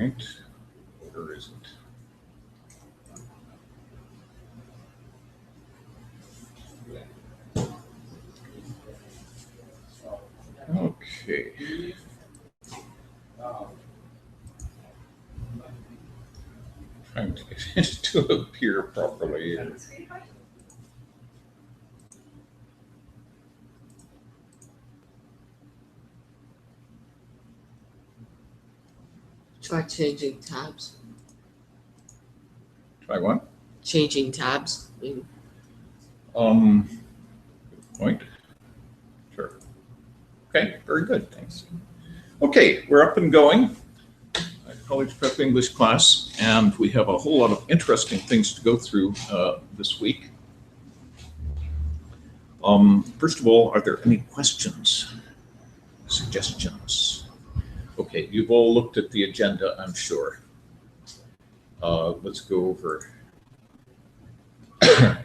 right, where is it? Okay. Trying to get it to appear properly. Try changing tabs. Try what? Changing tabs. Good point. Sure. Okay, very good, thanks. Okay, we're up and going. College Prep English class, and we have a whole lot of interesting things to go through this week. First of all, are there any questions, suggestions? Okay, you've all looked at the agenda, I'm sure. Let's go over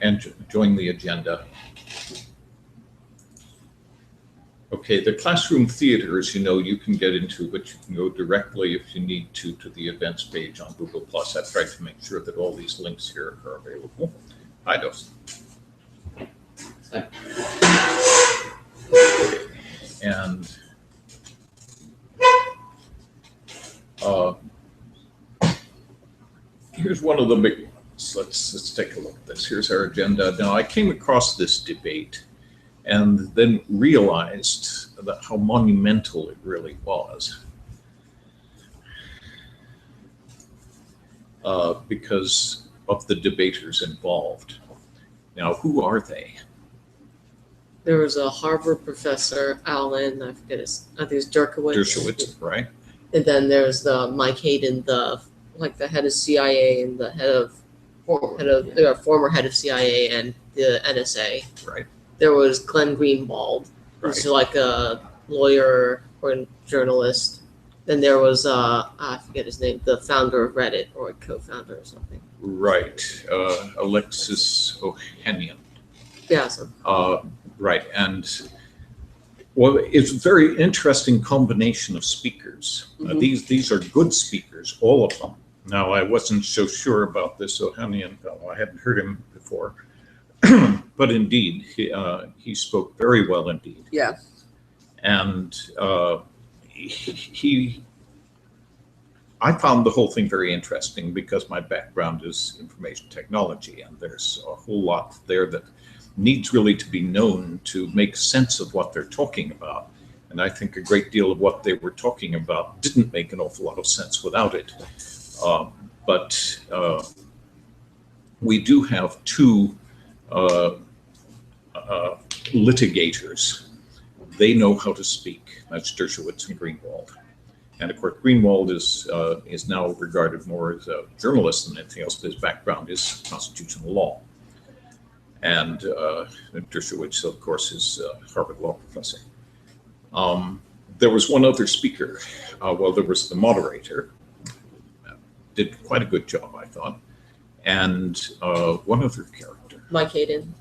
and join the agenda. Okay, the classroom theater, as you know, you can get into, but you can go directly if you need to the events page on Google+. I've tried to make sure that all these links here are available. Hi, Dustin. Okay. And here's one of the big ones. Let's take a look at this. Here's our agenda. Now, I came across this debate and then realized that how monumental it really was. Because of the debaters involved. Now, who are they? There was a Harvard professor, Alan, I forget his, I think it's Dershowitz. Dershowitz, right? And then there's the Mike Hayden, the head of CIA and the former head of CIA and the NSA. Right. There was Glenn Greenwald, Right. who's like a lawyer or a journalist. Then there was I forget his name, the founder of Reddit or a co-founder or something. Right. Alexis Ohanian. Yeah. So. Right. And well, it's a very interesting combination of speakers. Mm-hmm. These are good speakers, all of them. Now, I wasn't so sure about this Ohanian fellow. I hadn't heard him before. But indeed, he spoke very well indeed. Yeah. And I found the whole thing very interesting because my background is information technology, and there's a whole lot there that needs really to be known to make sense of what they're talking about. And I think a great deal of what they were talking about didn't make an awful lot of sense without it. But we do have two litigators. They know how to speak. That's Dershowitz and Greenwald. And of course, Greenwald is now regarded more as a journalist than anything else, but his background is constitutional law. And Dershowitz, of course, is a Harvard law professor. There was one other speaker. Well, there was the moderator. Did quite a good job, I thought. And one other character. Mike Hayden.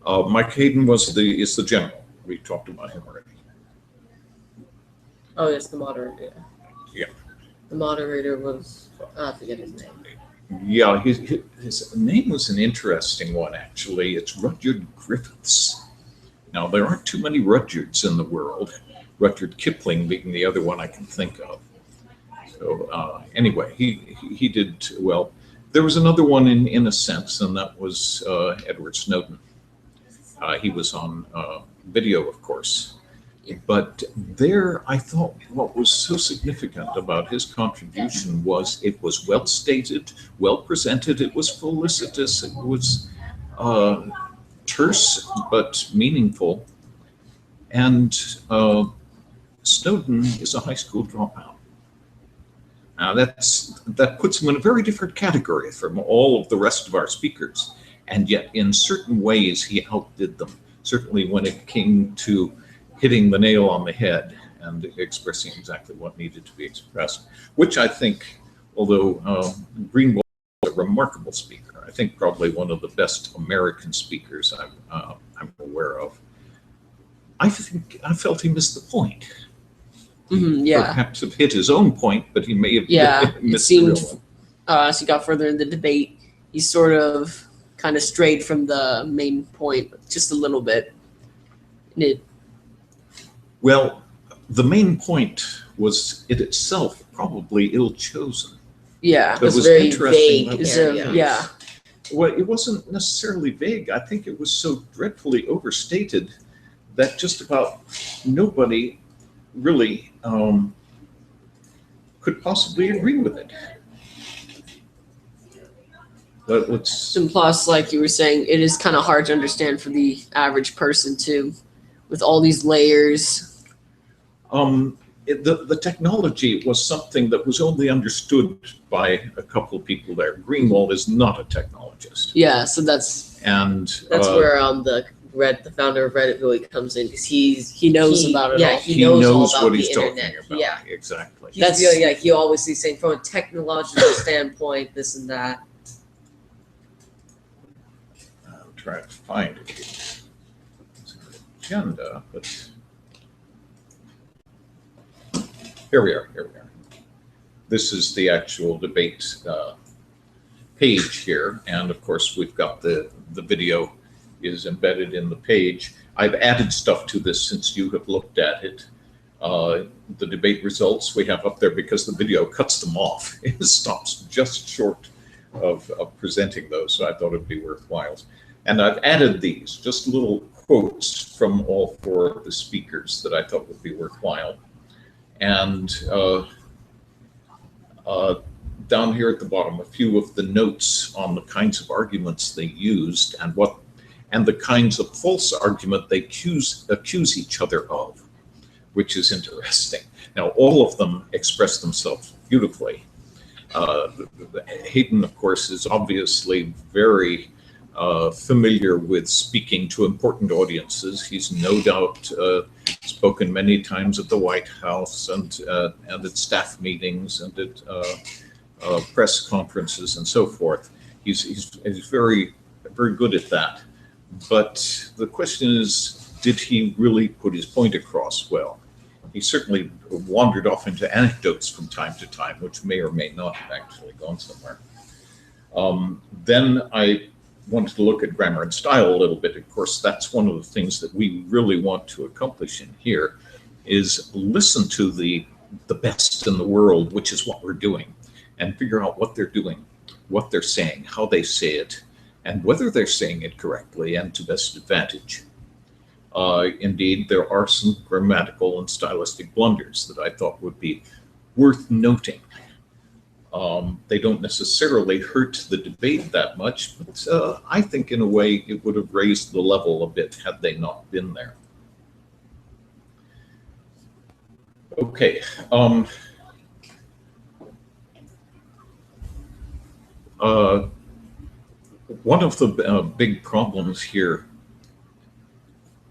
Mike Hayden is the general. We talked about him already. Oh, yes, the moderator. Yeah. The moderator was, I forget his name. Yeah, his name was an interesting one, actually. It's Rudyard Griffiths. Now, there aren't too many Rudyards in the world, Rudyard Kipling being the other one I can think of. So anyway, he did well. There was another one in a sense, and that was Edward Snowden. He was on video, of course. But there, I thought what was so significant about his contribution was it was well stated, well presented, it was felicitous, it was terse but meaningful. And Snowden is a high school dropout. Now that puts him in a very different category from all of the rest of our speakers. And yet in certain ways he outdid them, certainly when it came to hitting the nail on the head and expressing exactly what needed to be expressed, which I think, although Greenwald is a remarkable speaker, I think probably one of the best American speakers I'm aware of, I felt he missed the point. Yeah. perhaps have hit his own point, but he may have Yeah. It missed the real seemed one. as he got further in the debate, he sort of kind of strayed from the main point just a little bit. And it, Well, the main point was it itself probably ill-chosen. yeah, But it was it was very interesting vague. that- Area. Yeah. Well, it wasn't necessarily vague. I think it was so dreadfully overstated that just about nobody really could possibly agree with it. But let's. And plus, like you were saying, it is kind of hard to understand for the average person too, with all these layers. The technology was something that was only understood by a couple of people there. Greenwald is not a technologist, Yeah, so that's and where the founder of Reddit really comes in, because he knows about it all. he knows all about what the he's internet. talking about. Yeah, Exactly. that's really like he always is saying from a technological standpoint, this and that. I'm trying to find it. It's an agenda, but here we are. This is the actual debate page here, and of course we've got the video is embedded in the page. I've added stuff to this since you have looked at it. The debate results we have up there because the video cuts them off. It stops just short of presenting those, so I thought it'd be worthwhile. And I've added these, just little quotes from all four of the speakers that I thought would be worthwhile. And down here at the bottom, a few of the notes on the kinds of arguments they used and the kinds of false argument they accuse each other of, which is interesting. Now, all of them express themselves beautifully. Hayden, of course, is obviously very familiar with speaking to important audiences. He's no doubt spoken many times at the White House and at staff meetings and at press conferences and so forth. He's very, very good at that. But the question is, did he really put his point across well? He certainly wandered off into anecdotes from time to time, which may or may not have actually gone somewhere. Then I wanted to look at grammar and style a little bit. Of course, that's one of the things that we really want to accomplish in here, is listen to the best in the world, which is what we're doing, and figure out what they're doing, what they're saying, how they say it, and whether they're saying it correctly and to best advantage. Indeed, there are some grammatical and stylistic blunders that I thought would be worth noting. They don't necessarily hurt the debate that much, but I think in a way it would have raised the level a bit had they not been there. Okay. One of the big problems here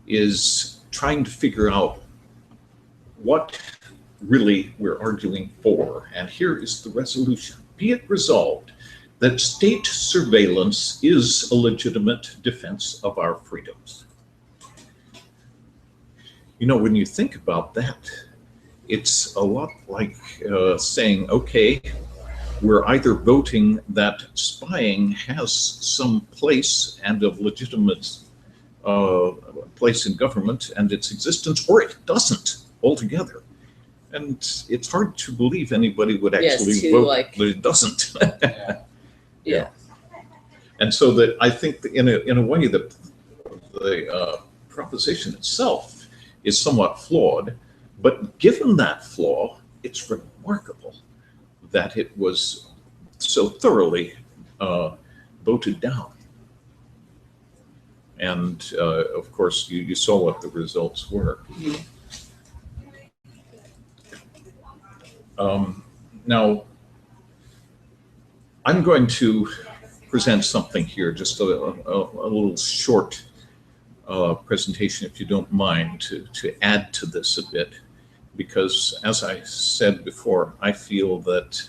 is trying to figure out what really we're arguing for. And here is the resolution. Be it resolved that state surveillance is a legitimate defense of our freedoms. You know, when you think about that, it's a lot like saying, okay, we're either voting that spying has some place and of legitimate place in government and its existence, or it doesn't altogether. And it's hard to believe anybody would actually vote that it doesn't. Yeah. And so that I think that in a way that the proposition itself is somewhat flawed, but given that flaw, it's remarkable that it was so thoroughly voted down. And of course, you saw what the results were. Now, I'm going to present something here, just a little short presentation, if you don't mind, to add to this a bit, because as I said before, I feel that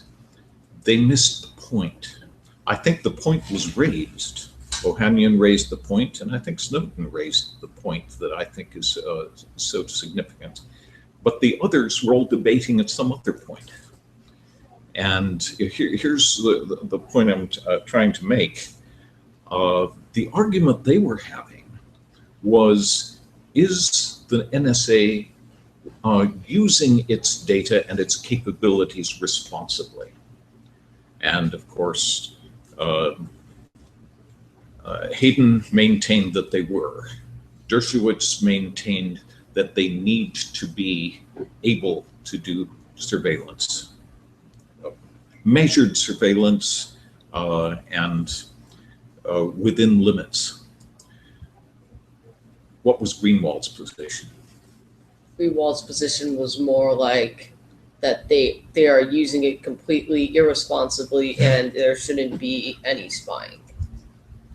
they missed the point. I think the point was raised. Ohanian raised the point, and I think Snowden raised the point that I think is so significant. but the others were all debating at some other point. And here's the point I'm trying to make. The argument they were having was, is the NSA using its data and its capabilities responsibly? And of course, Hayden maintained that they were. Dershowitz maintained that they need to be able to do surveillance, measured surveillance, and within limits. What was Greenwald's position? Greenwald's position was more like that they are using it completely irresponsibly, and there shouldn't be any spying.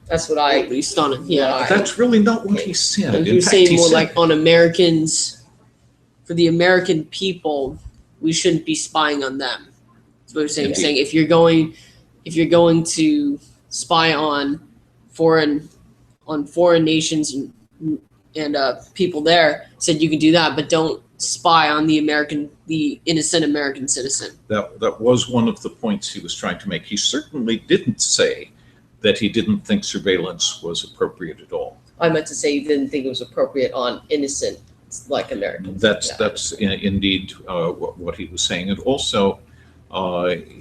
That's what I, at least on it. Yeah, That's really not what he said. and In you're fact, saying he more said, like on Americans, for the American people, we shouldn't be spying on them. That's what you're saying. You're saying if you're going to spy on foreign nations and people there, said you can do that, but don't spy on the innocent American citizen. that was one of the points he was trying to make. He certainly didn't say that he didn't think surveillance was appropriate at all. I meant to say he didn't think it was appropriate on innocent, like Americans. That's indeed what he was saying. And also,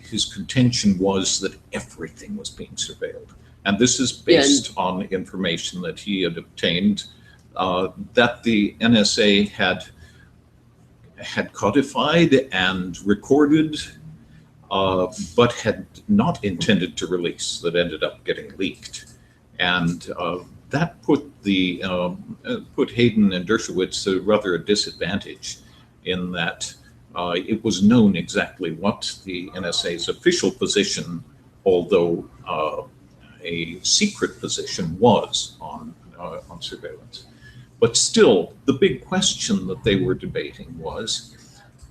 his contention was that everything was being surveilled. And this is based on information that he had obtained, that the NSA had codified and recorded, but had not intended to release, that ended up getting leaked. And that put Hayden and Dershowitz rather a disadvantage, in that it was known exactly what the NSA's official position, although a secret position, was on surveillance. But still, the big question that they were debating was,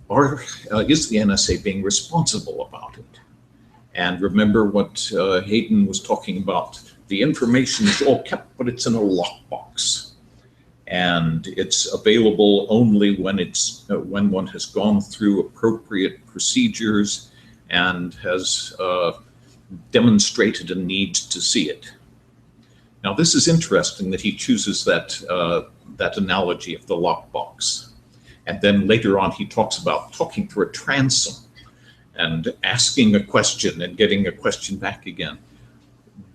is the NSA being responsible about it? And remember what Hayden was talking about. The information is all kept, but it's in a lockbox. And it's available only when one has gone through appropriate procedures and has demonstrated a need to see it. Now, this is interesting that he chooses that analogy of the lockbox. And then later on, he talks about talking through a transom and asking a question and getting a question back again.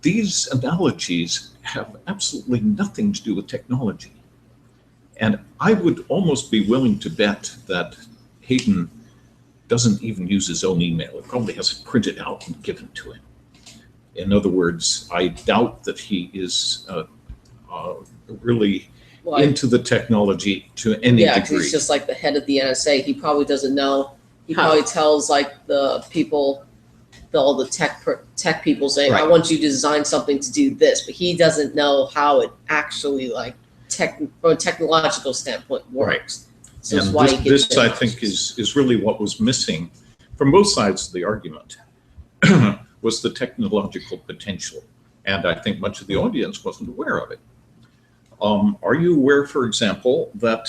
These analogies have absolutely nothing to do with technology. And I would almost be willing to bet that Hayden doesn't even use his own email. He probably has it printed out and given to him. In other words, I doubt that he is really into the technology to any degree. He's just like the head of the NSA. He probably doesn't know. He probably tells like the people, all the tech people saying, Right. I want you to design something to do this, but he doesn't know how it actually from a technological standpoint works. Right. So and why this I think is really what was missing from both sides of the argument, was the technological potential. And I think much of the audience wasn't aware of it. Are you aware, for example, that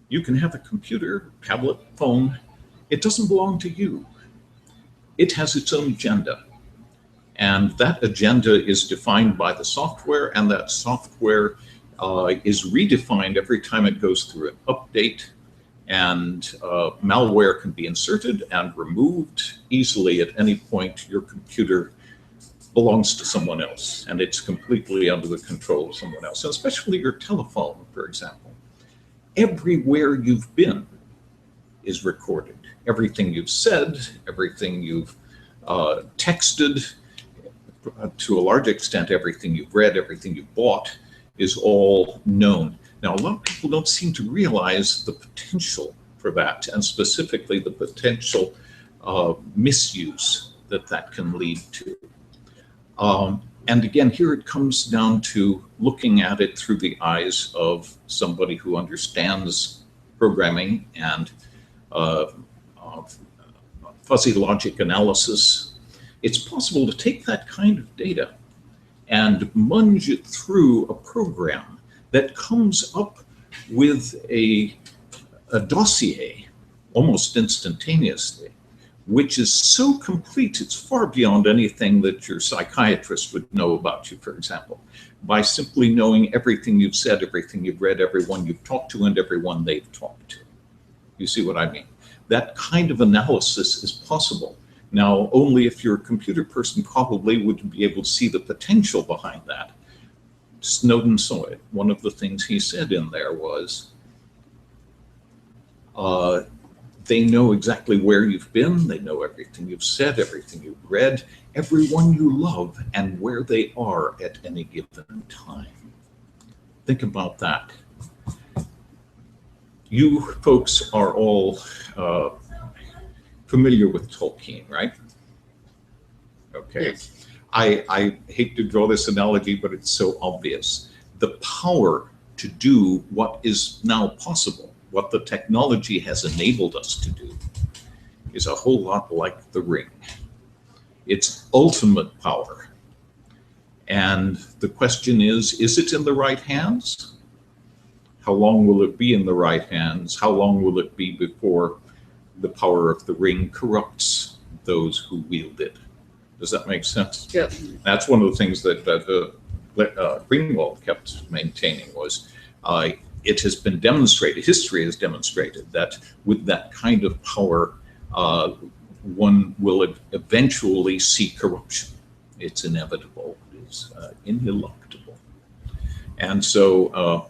you can have a computer, tablet, phone, it doesn't belong to you. It has its own agenda. And that agenda is defined by the software, and that software is redefined every time it goes through an update, and malware can be inserted and removed easily at any point. Your computer belongs to someone else, and it's completely under the control of someone else, and especially your telephone, for example. Everywhere you've been is recorded. Everything you've said, everything you've texted, to a large extent, everything you've read, everything you've bought is all known. Now, a lot of people don't seem to realize the potential for that, and specifically the potential misuse that can lead to. And again, here it comes down to looking at it through the eyes of somebody who understands programming and fuzzy logic analysis. It's possible to take that kind of data and munge it through a program that comes up with a a dossier almost instantaneously, which is so complete, it's far beyond anything that your psychiatrist would know about you, for example, by simply knowing everything you've said, everything you've read, everyone you've talked to, and everyone they've talked to. You see what I mean? That kind of analysis is possible. Now, only if you're a computer person probably would be able to see the potential behind that. Snowden saw it. One of the things he said in there was, they know exactly where you've been, they know everything you've said, everything you've read, everyone you love, and where they are at any given time. Think about that. You folks are all familiar with Tolkien, right? Okay. Yes. I hate to draw this analogy, but it's so obvious. The power to do what is now possible, what the technology has enabled us to do, is a whole lot like the ring. It's ultimate power. And the question is it in the right hands? How long will it be in the right hands? How long will it be before the power of the ring corrupts those who wield it? Does that make sense? Yeah. That's one of the things that Greenwald kept maintaining was it has been demonstrated, history has demonstrated that with that kind of power, one will eventually see corruption. It's inevitable, it's ineluctable. And so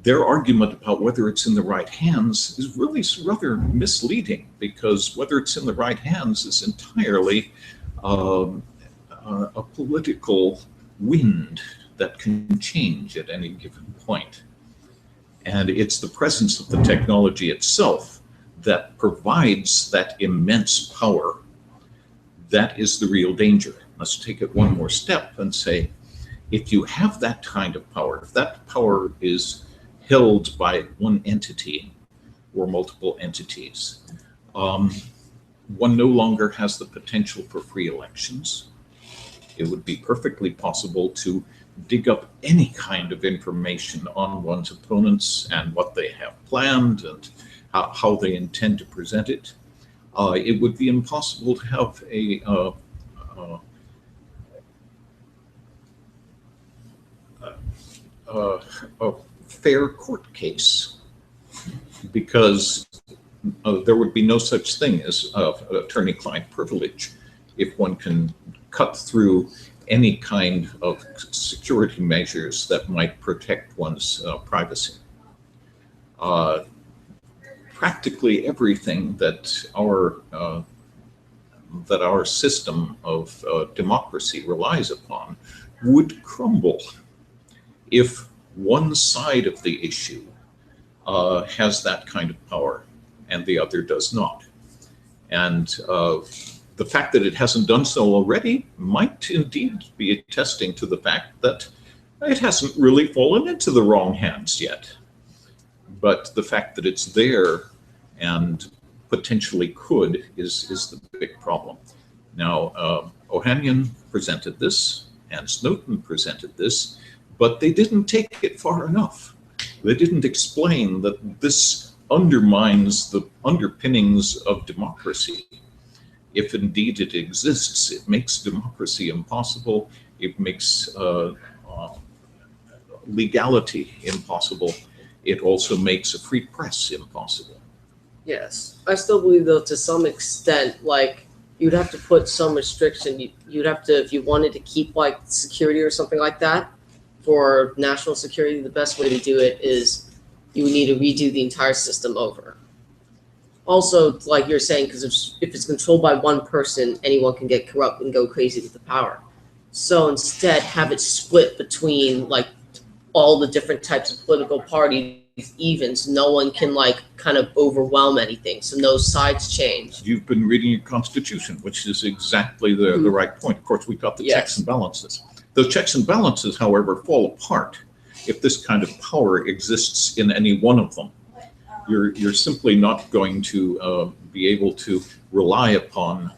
their argument about whether it's in the right hands is really rather misleading, because whether it's in the right hands is entirely a political wind that can change at any given point. And it's the presence of the technology itself that provides that immense power. That is the real danger. Let's take it one more step and say, if you have that kind of power, if that power is held by one entity or multiple entities, one no longer has the potential for free elections. It would be perfectly possible to dig up any kind of information on one's opponents and what they have planned and how they intend to present it. It would be impossible to have a fair court case, because there would be no such thing as attorney-client privilege if one can cut through any kind of security measures that might protect one's privacy. Practically everything that our system of democracy relies upon would crumble if one side of the issue has that kind of power and the other does not. And the fact that it hasn't done so already might indeed be attesting to the fact that it hasn't really fallen into the wrong hands yet. But the fact that it's there and potentially could is the big problem. Now, Ohanian presented this and Snowden presented this, but they didn't take it far enough. They didn't explain that this undermines the underpinnings of democracy. If indeed it exists, it makes democracy impossible. It makes legality impossible. It also makes a free press impossible. Yes. I still believe, though, to some extent, like, you'd have to put some restriction. You'd have to, if you wanted to keep, like, security or something like that, for national security, the best way to do it is you would need to redo the entire system over. Also, like you're saying, because if it's controlled by one person, anyone can get corrupt and go crazy with the power. So instead, have it split between, like, all the different types of political parties even, so no one can, like, kind of overwhelm anything, so no sides change. You've been reading your Constitution, which is exactly the right point. Of course, we've got the checks and balances. Those checks and balances, however, fall apart if this kind of power exists in any one of them. You're simply not going to be able to rely upon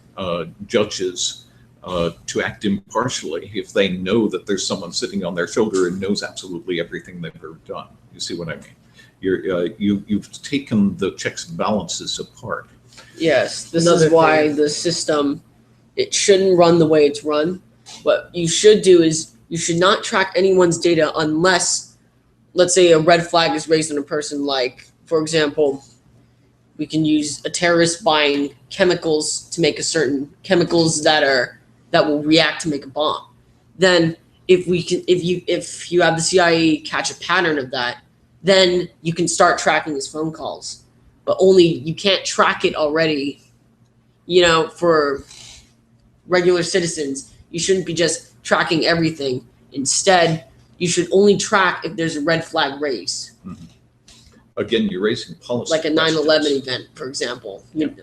judges to act impartially if they know that there's someone sitting on their shoulder and knows absolutely everything they've ever done. You see what I mean? You've taken the checks and balances apart. Yes, this is why the system, it shouldn't run the way it's run. What you should do is you should not track anyone's data unless, let's say, a red flag is raised on a person. Like, for example, we can use a terrorist buying chemicals to make a certain chemicals that will react to make a bomb. Then if you have the CIA catch a pattern of that, then you can start tracking his phone calls. But only you can't track it already, for regular citizens. You shouldn't be just tracking everything. Instead, you should only track if there's a red flag raised. Mm-hmm. Again, you're raising policy like a 9/11 event, for example. You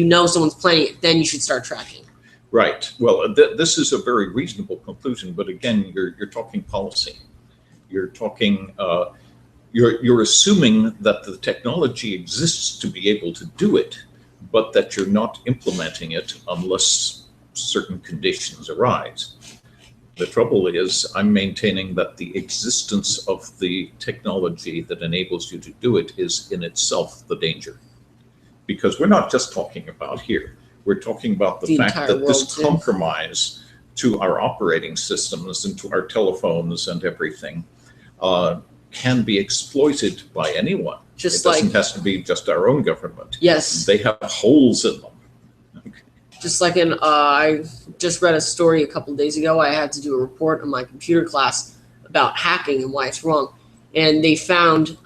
know someone's planning it, then you should start tracking. Right. Well, this is a very reasonable conclusion, but again, you're talking policy. You're talking. You're assuming that the technology exists to be able to do it, but that you're not implementing it unless certain conditions arise. The trouble is, I'm maintaining that the existence of the technology that enables you to do it is in itself the danger. Because we're not just talking about here. We're talking about the fact that this compromise to our operating systems and to our telephones and everything can be exploited by anyone. It doesn't have to be just our own government. Yes. They have holes in them. Okay. Just like I just read a story a couple of days ago. I had to do a report on my computer class about hacking and why it's wrong. And I found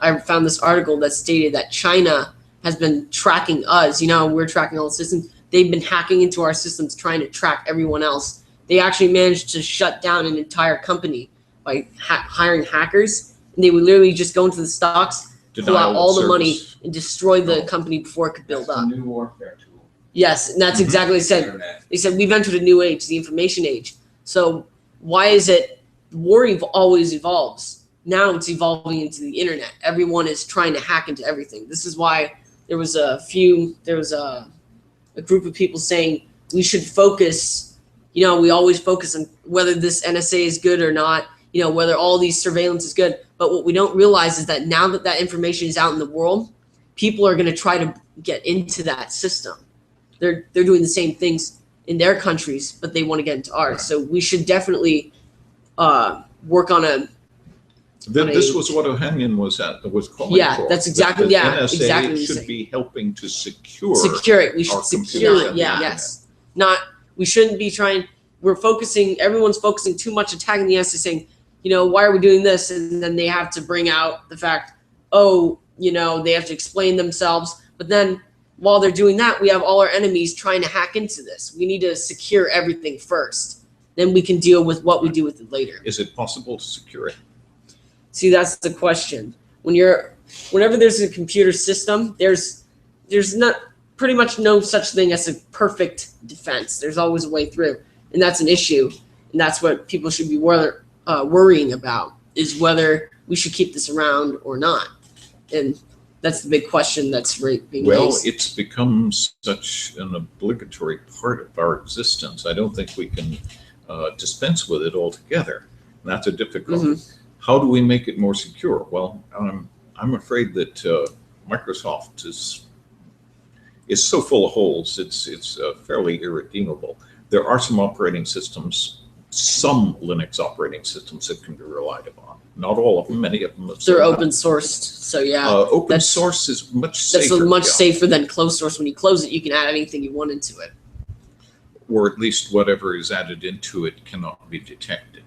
this article that stated that China has been tracking us. We're tracking all the systems. They've been hacking into our systems, trying to track everyone else. They actually managed to shut down an entire company by hiring hackers. And they would literally just go into the stocks, pull out all the money, and destroy the company before it could build up. New warfare tool. Yes, and that's exactly what they said. Internet. They said we've entered a new age, the information age. So why is it war always evolves? Now it's evolving into the internet. Everyone is trying to hack into everything. This is why there was a group of people saying we should focus. We always focus on whether this NSA is good or not. Whether all these surveillance is good. But what we don't realize is that now that information is out in the world, people are going to try to get into that system. They're doing the same things in their countries, but they want to get into ours. So we should definitely work on a. This was what Ohanian was calling for. Yeah, that's exactly. The Yeah, NSA exactly. should be helping to secure it. We should secure it. Yeah. Yes. We shouldn't be trying. Everyone's focusing too much attacking the NSA, saying, why are we doing this? And then they have to bring out the fact, they have to explain themselves. But then while they're doing that, we have all our enemies trying to hack into this. We need to secure everything first. Then we can deal with what we do with it later. Is it possible to secure it? See, that's the question. Whenever there's a computer system, there's not pretty much no such thing as a perfect defense. There's always a way through. And that's an issue. And that's what people should be worrying about, is whether we should keep this around or not. And that's the big question that's being raised. Well, it's become such an obligatory part of our existence. I don't think we can dispense with it altogether. And that's a difficulty. Mm-hmm. How do we make it more secure? Well, I'm afraid that Microsoft is so full of holes. It's fairly irredeemable. There are some operating systems, some Linux operating systems that can be relied upon. Not all of them, many of them. They're open sourced, so yeah. Open source is much safer. That's much safer than closed source. When you close it, you can add anything you want into it. Or at least whatever is added into it cannot be detected,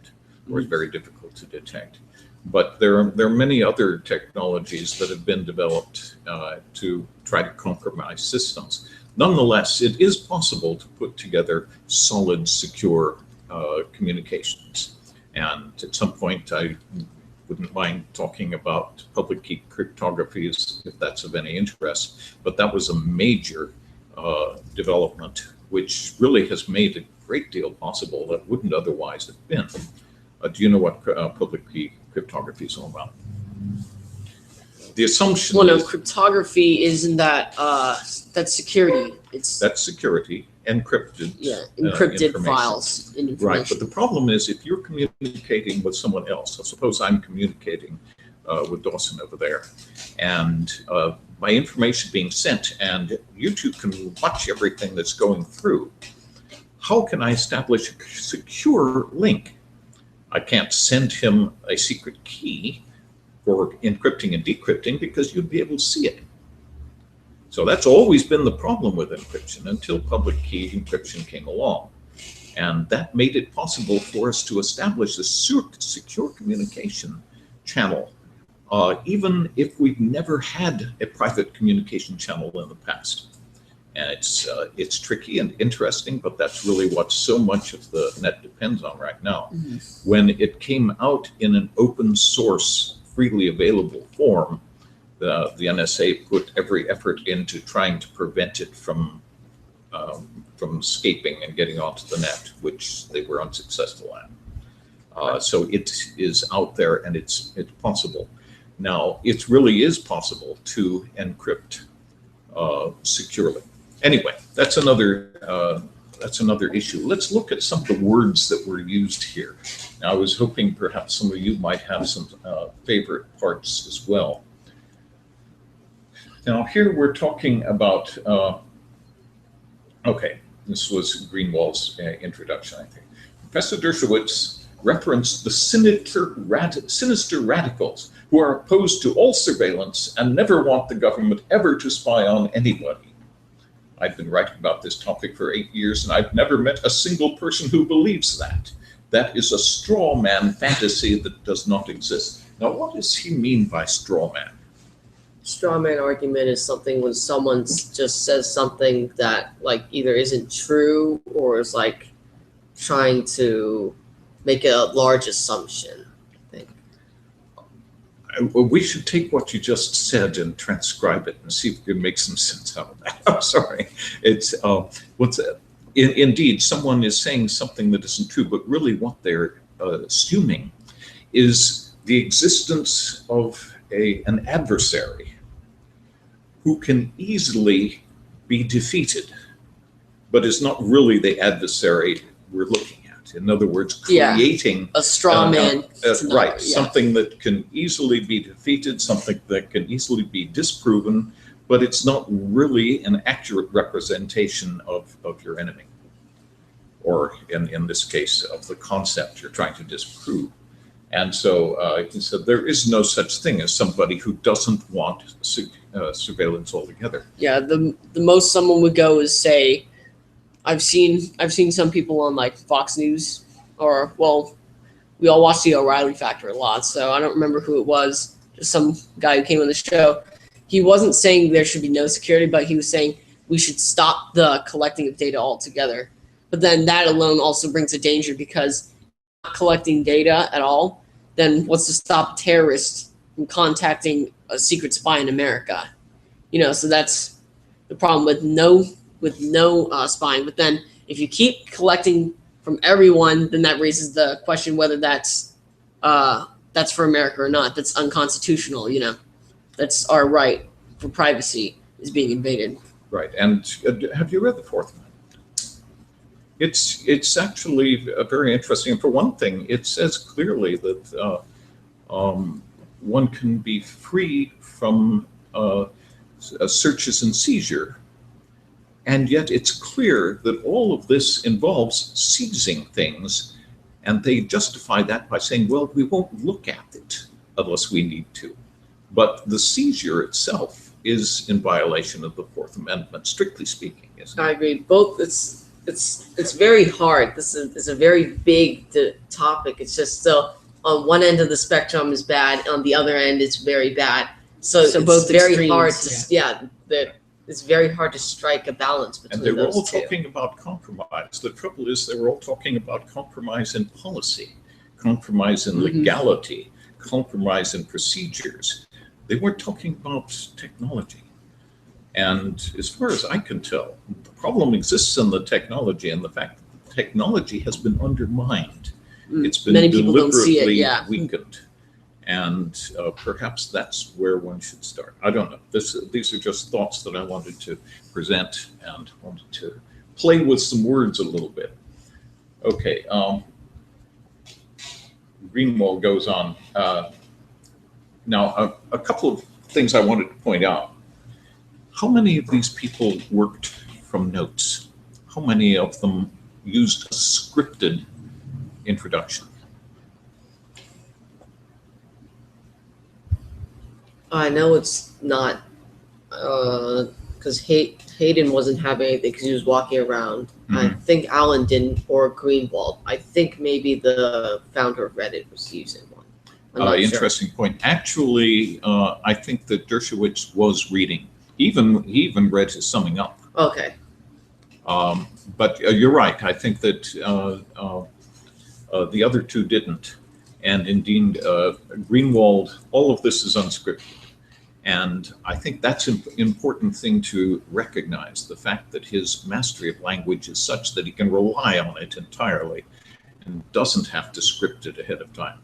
or is very difficult to detect. But there are many other technologies that have been developed to try to compromise systems. Nonetheless, it is possible to put together solid, secure communications. And at some point, I wouldn't mind talking about public key cryptography if that's of any interest. But that was a major development, which really has made a great deal possible that wouldn't otherwise have been. Do you know what public key cryptography is all about? The assumption is cryptography isn't that's security. That's security, encrypted. Yeah, encrypted files. Right, but the problem is if you're communicating with someone else, so suppose I'm communicating with Dawson over there, and my information being sent, and YouTube can watch everything that's going through. How can I establish a secure link? I can't send him a secret key for encrypting and decrypting because you'd be able to see it. So that's always been the problem with encryption until public key encryption came along. And that made it possible for us to establish a secure communication channel, even if we've never had a private communication channel in the past. And it's tricky and interesting, but that's really what so much of the net depends on right now. Mm-hmm. When it came out in an open source, freely available form, the NSA put every effort into trying to prevent it from escaping and getting onto the net, which they were unsuccessful at. So it is out there, and it's possible. Now, it really is possible to encrypt securely. Anyway, that's another issue. Let's look at some of the words that were used here. Now, I was hoping perhaps some of you might have some favorite parts as well. Now, here we're talking about, okay, this was Greenwald's introduction, I think. Professor Dershowitz referenced the sinister radicals who are opposed to all surveillance and never want the government ever to spy on anybody. I've been writing about this topic for 8 years, and I've never met a single person who believes that. That is a straw man fantasy that does not exist. Now, what does he mean by straw man? Straw man argument is something when someone just says something that like either isn't true or is like trying to make a large assumption. We should take what you just said and transcribe it and see if we can make some sense out of that. I'm sorry. It's indeed, someone is saying something that isn't true, but really what they're assuming is the existence of an adversary who can easily be defeated, but is not really the adversary we're looking at. In other words, creating a straw man, right? Something that can easily be defeated, something that can easily be disproven, but it's not really an accurate representation of your enemy, or in this case, of the concept you're trying to disprove. And so he said there is no such thing as somebody who doesn't want surveillance altogether. Yeah, the most someone would go is say, I've seen some people on like Fox News, or well, we all watch the O'Reilly Factor a lot, so I don't remember who it was, just some guy who came on the show. He wasn't saying there should be no security, but he was saying we should stop the collecting of data altogether. But then that alone also brings a danger, because not collecting data at all, then what's to stop terrorists from contacting a secret spy in America? You know, so that's the problem with no spying. But then if you keep collecting from everyone, then that raises the question whether that's for America or not. That's unconstitutional. You know, that's our right for privacy is being invaded. Right. And have you read the Fourth Amendment? It's actually very interesting. And for one thing, it says clearly that one can be free from searches and seizure. And yet it's clear that all of this involves seizing things, and they justify that by saying, well, we won't look at it unless we need to. But the seizure itself is in violation of the Fourth Amendment, strictly speaking, isn't it? I agree. Both. It's very hard. This is a very big topic. It's just so on one end of the spectrum is bad, on the other end it's very bad. So it's both very extremes, hard to it's very hard to strike a balance between those two. And they were all talking about compromise. The trouble is they were all talking about compromise in policy, compromise in legality, compromise in procedures. They weren't talking about technology. And as far as I can tell, the problem exists in the technology and the fact that the technology has been undermined. It's been deliberately weakened. And perhaps that's where one should start. I don't know. These are just thoughts that I wanted to present and wanted to play with some words a little bit. Okay. Greenwald goes on. Now, a couple of things I wanted to point out. How many of these people worked from notes? How many of them used a scripted introduction? I know it's not, because Hayden wasn't having anything because he was walking around. I think Alan didn't, or Greenwald. I think maybe the founder of Reddit was using one. Interesting point. Actually, I think that Dershowitz was reading. He even read his summing up. Okay. But you're right. I think that the other two didn't. And indeed, Greenwald, all of this is unscripted. And I think that's an important thing to recognize, the fact that his mastery of language is such that he can rely on it entirely and doesn't have to script it ahead of time.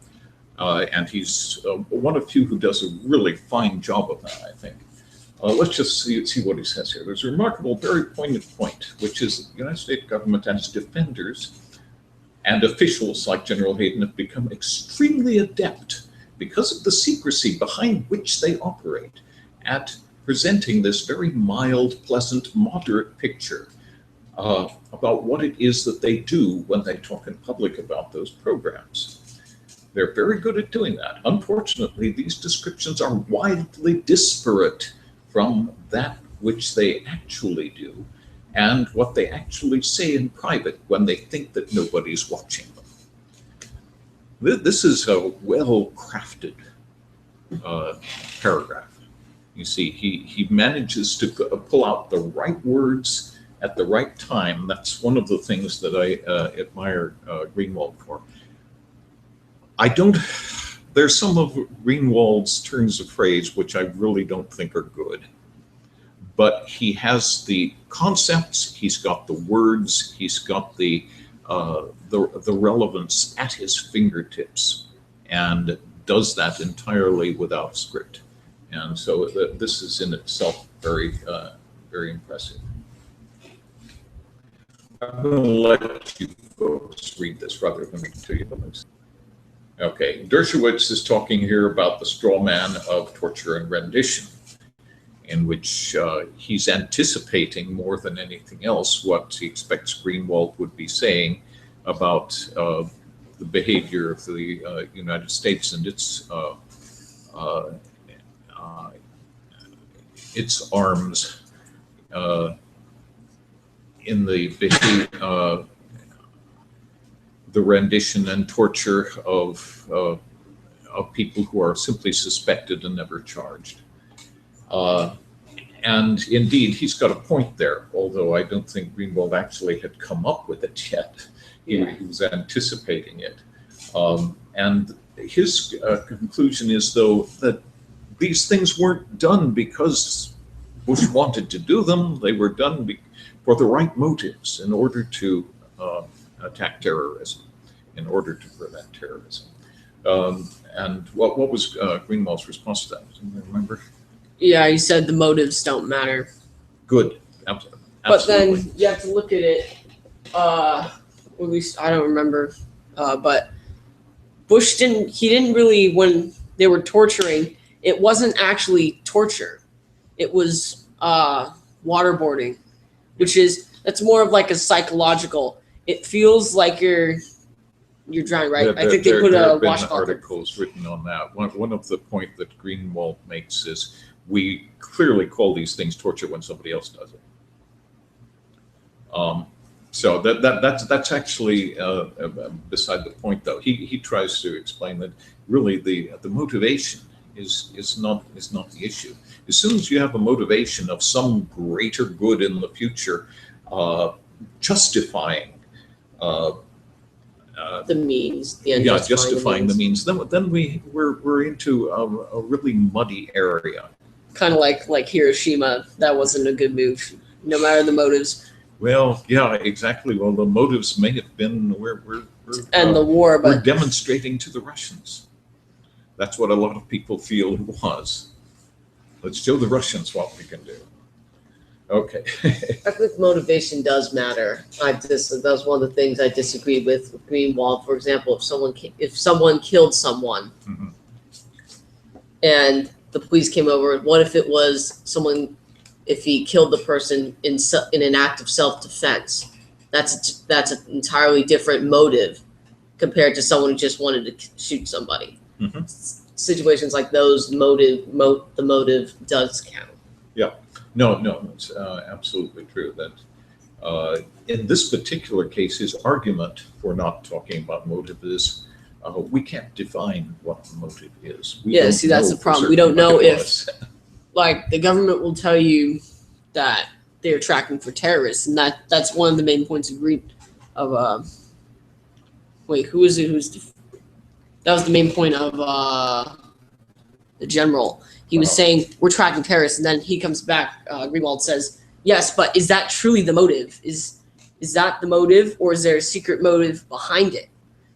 And he's one of few who does a really fine job of that, I think. Let's just see what he says here. There's a remarkable, very poignant point, which is that the United States government and its defenders and officials like General Hayden have become extremely adept, because of the secrecy behind which they operate, at presenting this very mild, pleasant, moderate picture about what it is that they do when they talk in public about those programs. They're very good at doing that. Unfortunately, these descriptions are widely disparate from that which they actually do and what they actually say in private when they think that nobody's watching them. This is a well-crafted paragraph. You see, he manages to pull out the right words at the right time. That's one of the things that I admire Greenwald for. There's some of Greenwald's turns of phrase which I really don't think are good. But he has the concepts, he's got the words, he's got the relevance at his fingertips, and does that entirely without script. And so this is in itself very, very impressive. I'm going to let you folks read this rather than read to you the notes. Okay, Dershowitz is talking here about the straw man of torture and rendition, in which he's anticipating more than anything else what he expects Greenwald would be saying about the behavior of the United States and its arms in the rendition and torture of people who are simply suspected and never charged. And indeed, he's got a point there, although I don't think Greenwald actually had come up with it yet. He was anticipating it. And his conclusion is, though, that these things weren't done because Bush wanted to do them. They were done for the right motives, in order to attack terrorism, in order to prevent terrorism. And what was Greenwald's response to that? Does anyone remember? Yeah, he said the motives don't matter. Good. Absolutely. But then you have to look at it, at least I don't remember, but Bush didn't really, when they were torturing, it wasn't actually torture. It was waterboarding, that's more of like a psychological, it feels like you're drowning, right? I think they put a washcloth. Articles written on that. One of the point that Greenwald makes is, we clearly call these things torture when somebody else does it. So that's actually beside the point, though. He tries to explain that really the motivation is not the issue. As soon as you have a motivation of some greater good in the future, justifying the means, justifying the means, then we're into a really muddy area. Kind of like Hiroshima, that wasn't a good move, no matter the motives. Well, yeah, exactly. Well, the motives may have been the war, but we're demonstrating to the Russians. That's what a lot of people feel it was. Let's show the Russians what we can do. Okay. I think motivation does matter. That was one of the things I disagreed with Greenwald. For example, if someone killed someone, and the police came over. What if it was someone, if he killed the person in an act of self-defense? That's an entirely different motive compared to someone who just wanted to shoot somebody. Mm-hmm. Situations like those, the motive does count. Yeah, no, it's absolutely true. That in this particular case, his argument for not talking about motive is we can't define what the motive is. See, that's the problem. We don't know if, like, the government will tell you that they're tracking for terrorists, and that's one of the main points of wait, who is it? That was the main point of the general. He was saying we're tracking terrorists, and then he comes back. Greenwald says, "Yes, but is that truly the motive? Is that the motive, or is there a secret motive behind it?"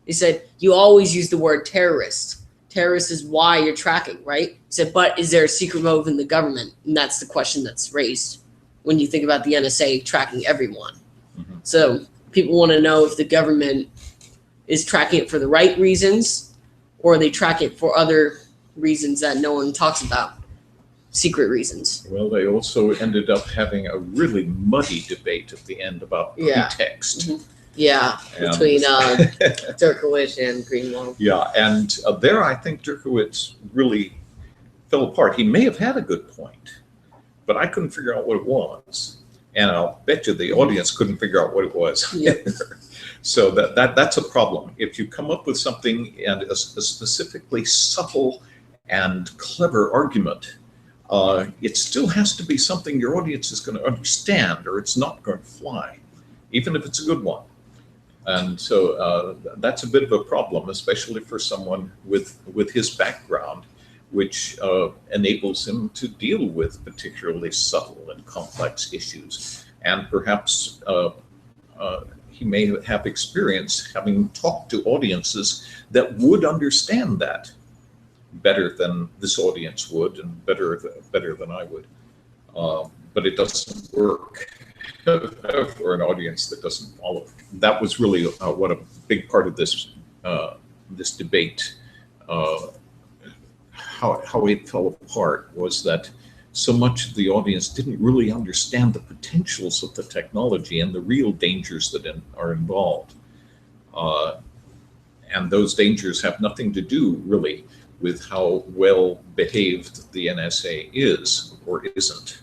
He said, "You always use the word terrorist. Terrorist is why you're tracking, right?" He said, "But is there a secret motive in the government?" And that's the question that's raised when you think about the NSA tracking everyone. Mm-hmm. So people want to know if the government is tracking it for the right reasons, or they track it for other reasons that no one talks about, secret reasons. Well, they also ended up having a really muddy debate at the end about pretext. Mm-hmm. Yeah, between Derkowitz and Greenwald. Yeah, and there I think Derkowitz really fell apart. He may have had a good point, but I couldn't figure out what it was. And I'll bet you the audience couldn't figure out what it was. Yep. So that's a problem. If you come up with something and a specifically subtle and clever argument, it still has to be something your audience is going to understand, or it's not going to fly, even if it's a good one. And so that's a bit of a problem, especially for someone with his background, which enables him to deal with particularly subtle and complex issues. And perhaps he may have experience having talked to audiences that would understand that better than this audience would, and better than I would. But it doesn't work for an audience that doesn't follow. That was really what a big part of this debate, how it fell apart, was that so much of the audience didn't really understand the potentials of the technology and the real dangers that are involved. And those dangers have nothing to do really with how well behaved the NSA is or isn't.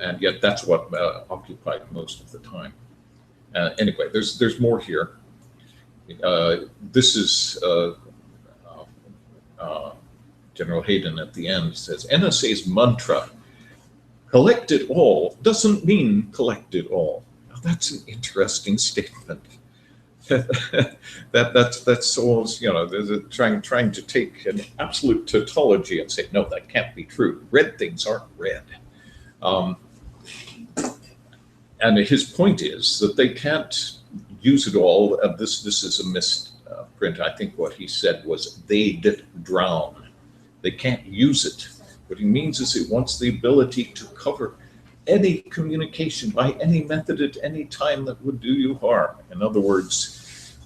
And yet that's what occupied most of the time. Anyway, there's more here. This is General Hayden at the end says, NSA's mantra, collect it all, doesn't mean collect it all. Now, that's an interesting statement. that's all, there's trying to take an absolute tautology and say, no, that can't be true. Red things aren't red. And his point is that they can't use it all. This is a misprint. I think what he said was they'd drown. They can't use it. What he means is it wants the ability to cover any communication by any method at any time that would do you harm. In other words,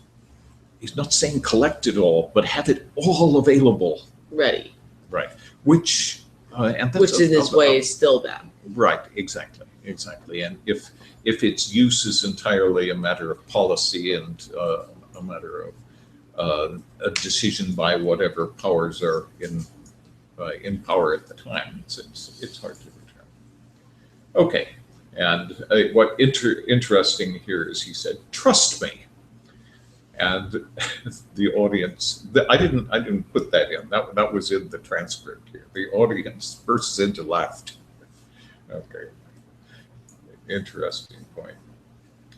he's not saying collect it all, but have it all available. Ready. Right. Which in this way is still bad. Right, exactly. And if its use is entirely a matter of policy and a matter of a decision by whatever powers are in power at the time, it's hard to return. Okay, and what interesting here is he said, "Trust me," and the audience. I didn't put that in. That was in the transcript here. The audience bursts into laughter. Okay, interesting point.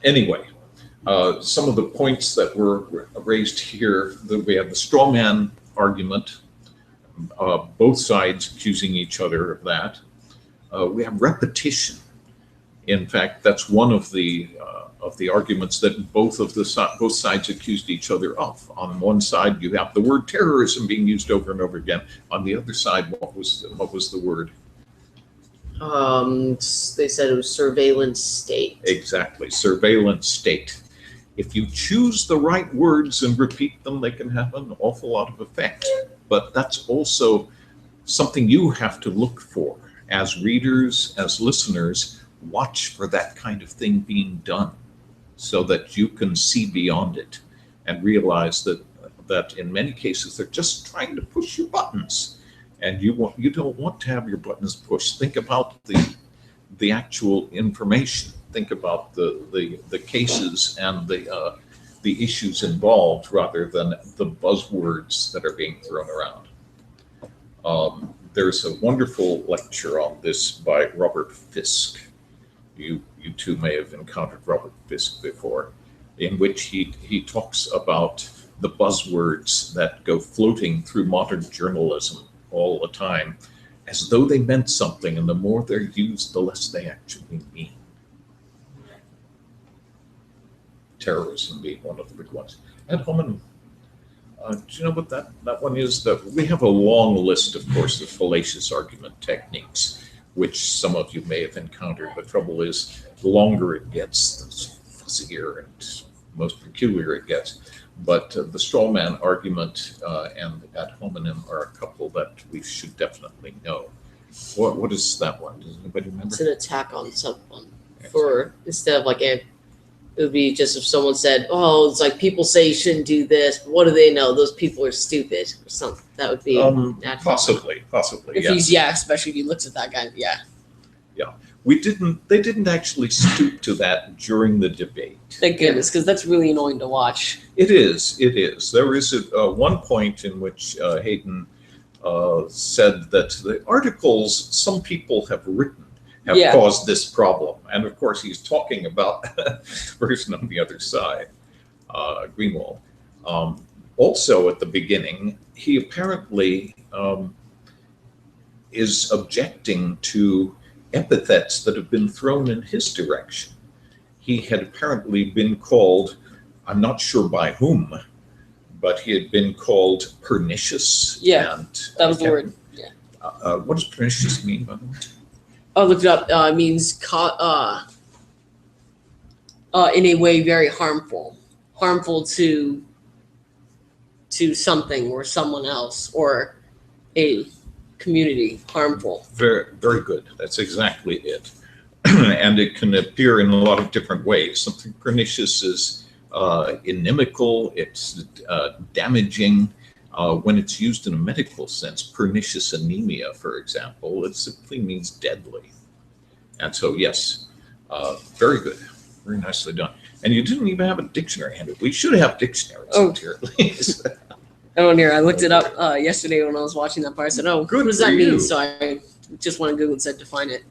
Anyway, some of the points that were raised here, we have the straw man argument, both sides accusing each other of that. We have repetition. In fact, that's one of the arguments that both sides accused each other of. On one side, you have the word terrorism being used over and over again. On the other side, what was the word? They said it was surveillance state. Exactly, surveillance state. If you choose the right words and repeat them, they can have an awful lot of effect. but that's also something you have to look for as readers, as listeners. Watch for that kind of thing being done so that you can see beyond it and realize that in many cases they're just trying to push your buttons, and you don't want to have your buttons pushed. Think about the actual information. Think about the cases and the issues involved rather than the buzzwords that are being thrown around. There's a wonderful lecture on this by Robert Fisk. You two may have encountered Robert Fisk before, in which he talks about the buzzwords that go floating through modern journalism all the time, as though they meant something, and the more they're used, the less they actually mean. Terrorism being one of the big ones. Ad hominem. Do you know what that one is? That we have a long list, of course, of fallacious argument techniques, which some of you may have encountered. The trouble is, the longer it gets, the fuzzier and most peculiar it gets. But the straw man argument and ad hominem are a couple that we should definitely know. What is that one? Does anybody remember? It's an attack on someone. For instead of like it would be just if someone said, "Oh, it's like people say you shouldn't do this, but what do they know? Those people are stupid," or something. That would be possibly. If he's especially if he looks at that guy, yeah. They didn't actually stoop to that during the debate. Thank goodness, because that's really annoying to watch. It is. There is one point in which Hayden said that the articles some people have written have caused this problem. And of course, he's talking about the person on the other side, Greenwald. Also, at the beginning, he apparently is objecting to epithets that have been thrown in his direction. He had apparently been called, I'm not sure by whom, but he had been called pernicious. Yeah, and that was the word. Yeah. What does pernicious mean, by the way? Oh, look it up. It means in a way very harmful to something or someone else or a community. Harmful. Very, very good. That's exactly it. And it can appear in a lot of different ways. Something pernicious is inimical. It's damaging. When it's used in a medical sense, pernicious anemia, for example, it simply means deadly. And so, yes, very good. Very nicely done. And you didn't even have a dictionary handy. We should have dictionaries here, at least. Oh, here, I looked it up yesterday when I was watching that part. I said, "Oh, good. What does that mean?" So I just went on Google and said, "Define it."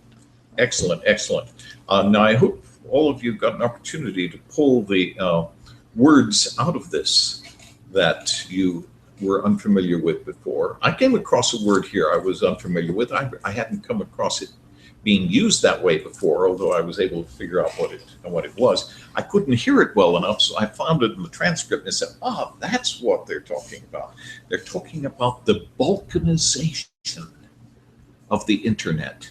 Excellent, excellent. Now, I hope all of you got an opportunity to pull the words out of this that you were unfamiliar with before. I came across a word here I was unfamiliar with. I hadn't come across it being used that way before, although I was able to figure out what it was. I couldn't hear it well enough, so I found it in the transcript and said, that's what they're talking about. They're talking about the balkanization of the internet.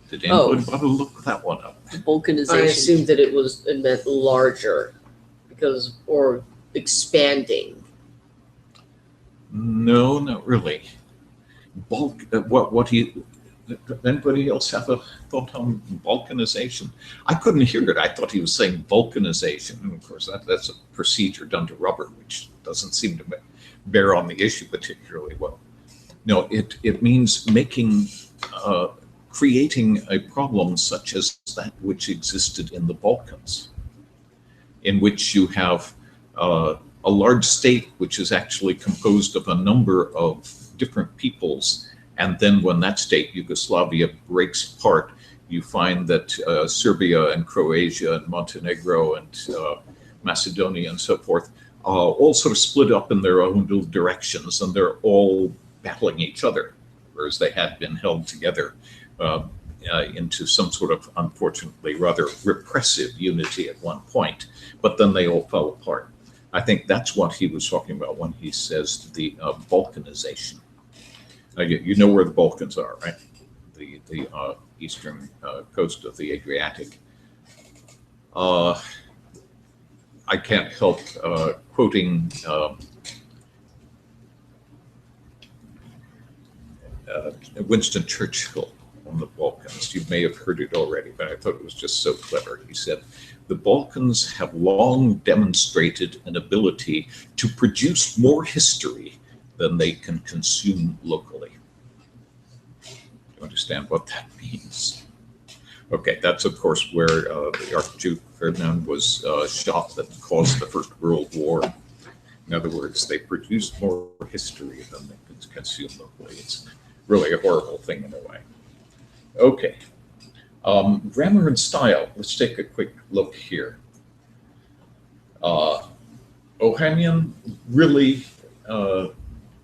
Did anybody bother to look that one up? Balkanization. I assumed that it meant larger, or expanding. No, not really. Anybody else have a thought on balkanization? I couldn't hear it. I thought he was saying vulcanization. And of course, that's a procedure done to rubber, which doesn't seem to bear on the issue particularly well. No, it means creating a problem such as that which existed in the Balkans, in which you have a large state which is actually composed of a number of different peoples. And then when that state, Yugoslavia, breaks apart, you find that Serbia and Croatia and Montenegro and Macedonia and so forth all sort of split up in their own little directions, and they're all battling each other, whereas they had been held together into some sort of, unfortunately, rather repressive unity at one point. But then they all fell apart. I think that's what he was talking about when he says the balkanization. You know where the Balkans are, right? The eastern coast of the Adriatic. I can't help quoting Winston Churchill on the Balkans. You may have heard it already, but I thought it was just so clever. He said, "The Balkans have long demonstrated an ability to produce more history than they can consume locally." You understand what that means? Okay, that's of course where the Archduke Ferdinand was shot that caused the First World War. In other words, they produced more history than they could consume locally. It's really a horrible thing in a way. Okay, grammar and style. Let's take a quick look here. Ohanian really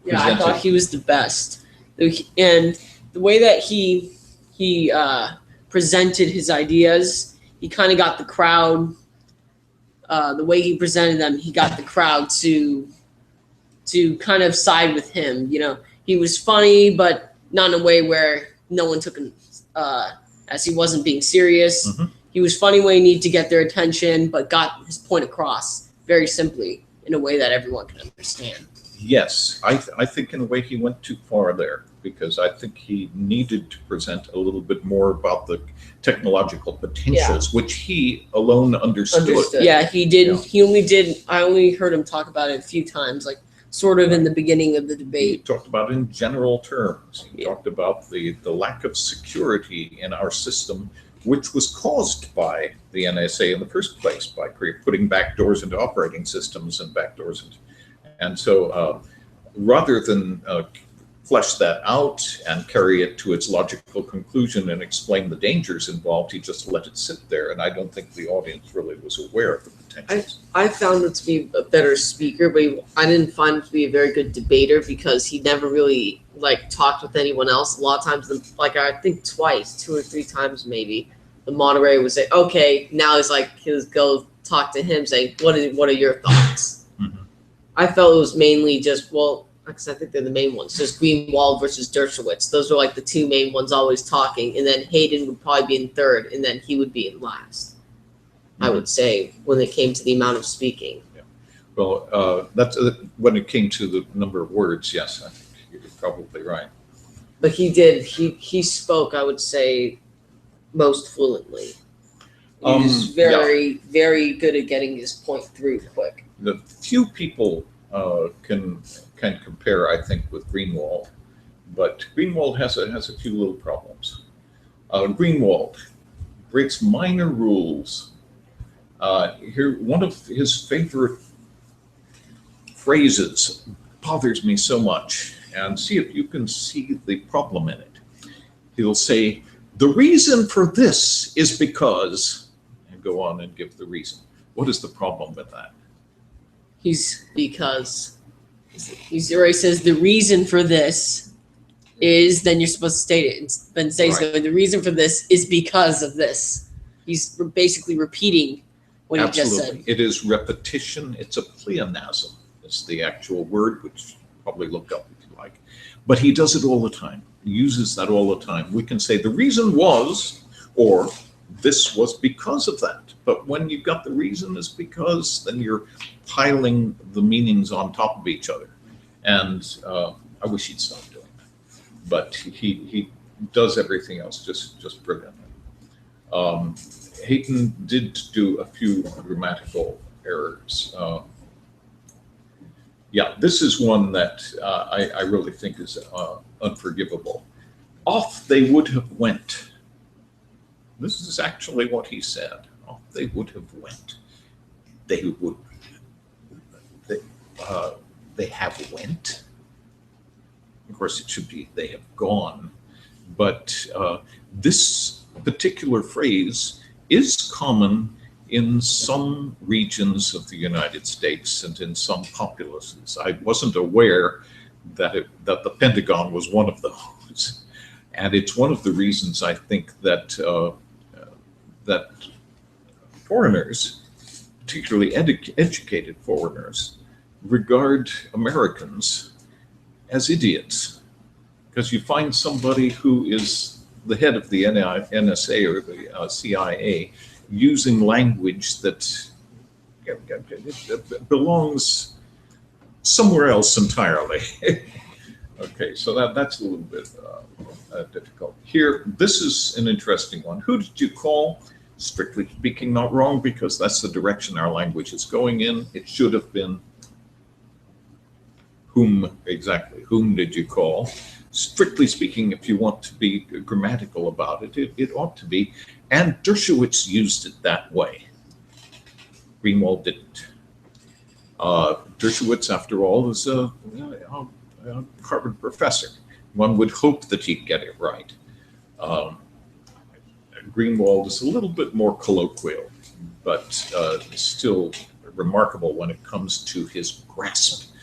Yeah, I thought he was the best, and the way that he presented his ideas, he kind of got the crowd. The way he presented them, he got the crowd to kind of side with him. You know, he was funny, but not in a way where no one took him as he wasn't being serious. Mm-hmm. He was funny when he needed to get their attention, but got his point across very simply in a way that everyone can understand. Yes, I think in a way he went too far there, because I think he needed to present a little bit more about the technological potentials, which he alone understood. Yeah, he did. Yeah. He only did. I only heard him talk about it a few times, like sort of in the beginning of the He debate. talked about it in general terms. He Yeah. talked about the lack of security in our system, which was caused by the NSA in the first place, by putting backdoors into operating systems and backdoors into. And so rather than flesh that out and carry it to its logical conclusion and explain the dangers involved, he just let it sit there. And I don't think the audience really was aware of the potentials. I found him to be a better speaker, but I didn't find him to be a very good debater because he never really talked with anyone else. A lot of times, I think twice, 2 or 3 times maybe, the moderator would say, "Okay, now he'll go talk to him, saying, what are your thoughts?" Mm-hmm. I felt it was mainly just, because I think they're the main ones, just Greenwald versus Dershowitz. Those were the 2 main ones always talking, and then Hayden would probably be in third, and then he would be in last. Mm-hmm. I would say, when it came to the amount of speaking. Yeah. Well, that's when it came to the number of words. Yes, I think you're probably right. But he did. He spoke, I would say, most fluently. He was very good at getting his point through quick. The few people can compare, I think, with Greenwald, but Greenwald has a few little problems. Greenwald breaks minor rules. Here, one of his favorite phrases bothers me so much, and see if you can see the problem in it. He'll say, "The reason for this is because," and go on and give the reason. What is the problem with that? Because he's where he says the reason for this is, then you're supposed to state it, and then say Right. so. The reason for this is because of this. He's basically repeating what he just said. It is repetition. It's a pleonasm. It's the actual word, which you probably look up if you like. But he does it all the time. He uses that all the time. We can say the reason was, or this was because of that. But when you've got the reason is because, then you're piling the meanings on top of each other. And I wish he'd stop doing that. But he does everything else just brilliantly. Hayton did do a few grammatical errors. This is one that I really think is unforgivable. Off they would have went. This is actually what he said. Off they would have went. They have went. Of course, it should be they have gone. But this particular phrase is common in some regions of the United States and in some populaces. I wasn't aware that the Pentagon was one of those. And it's one of the reasons I think that that foreigners, particularly educated foreigners, regard Americans as idiots. Because you find somebody who is the head of the NSA or the CIA using language that belongs somewhere else entirely. Okay, so that's a little bit difficult. Here, this is an interesting one. Who did you call? Strictly speaking, not wrong, because that's the direction our language is going in. It should have been whom, exactly. Whom did you call? Strictly speaking, if you want to be grammatical about it, it ought to be. And Dershowitz used it that way. Greenwald didn't. Dershowitz, after all, is a Harvard professor. One would hope that he'd get it right. Greenwald is a little bit more colloquial, but still remarkable when it comes to his grasp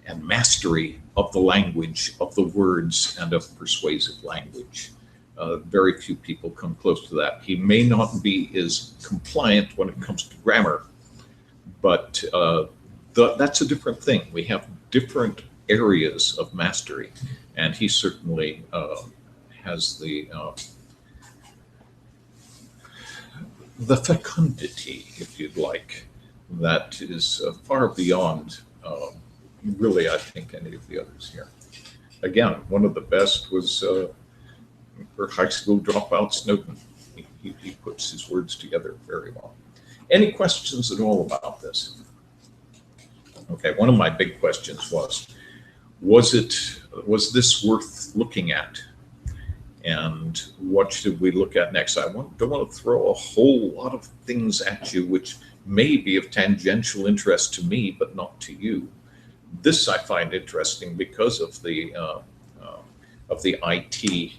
and mastery of the language, of the words, and of persuasive language. Very few people come close to that. He may not be as compliant when it comes to grammar, but that's a different thing. We have different areas of mastery, and he certainly has the fecundity, if you'd like, that is far beyond really, I think, any of the others here. Again, one of the best was for high school dropout Snowden. He puts his words together very well. Any questions at all about this? Okay, one of my big questions was this worth looking at? And what should we look at next? I don't want to throw a whole lot of things at you which may be of tangential interest to me, but not to you. This I find interesting because of the IT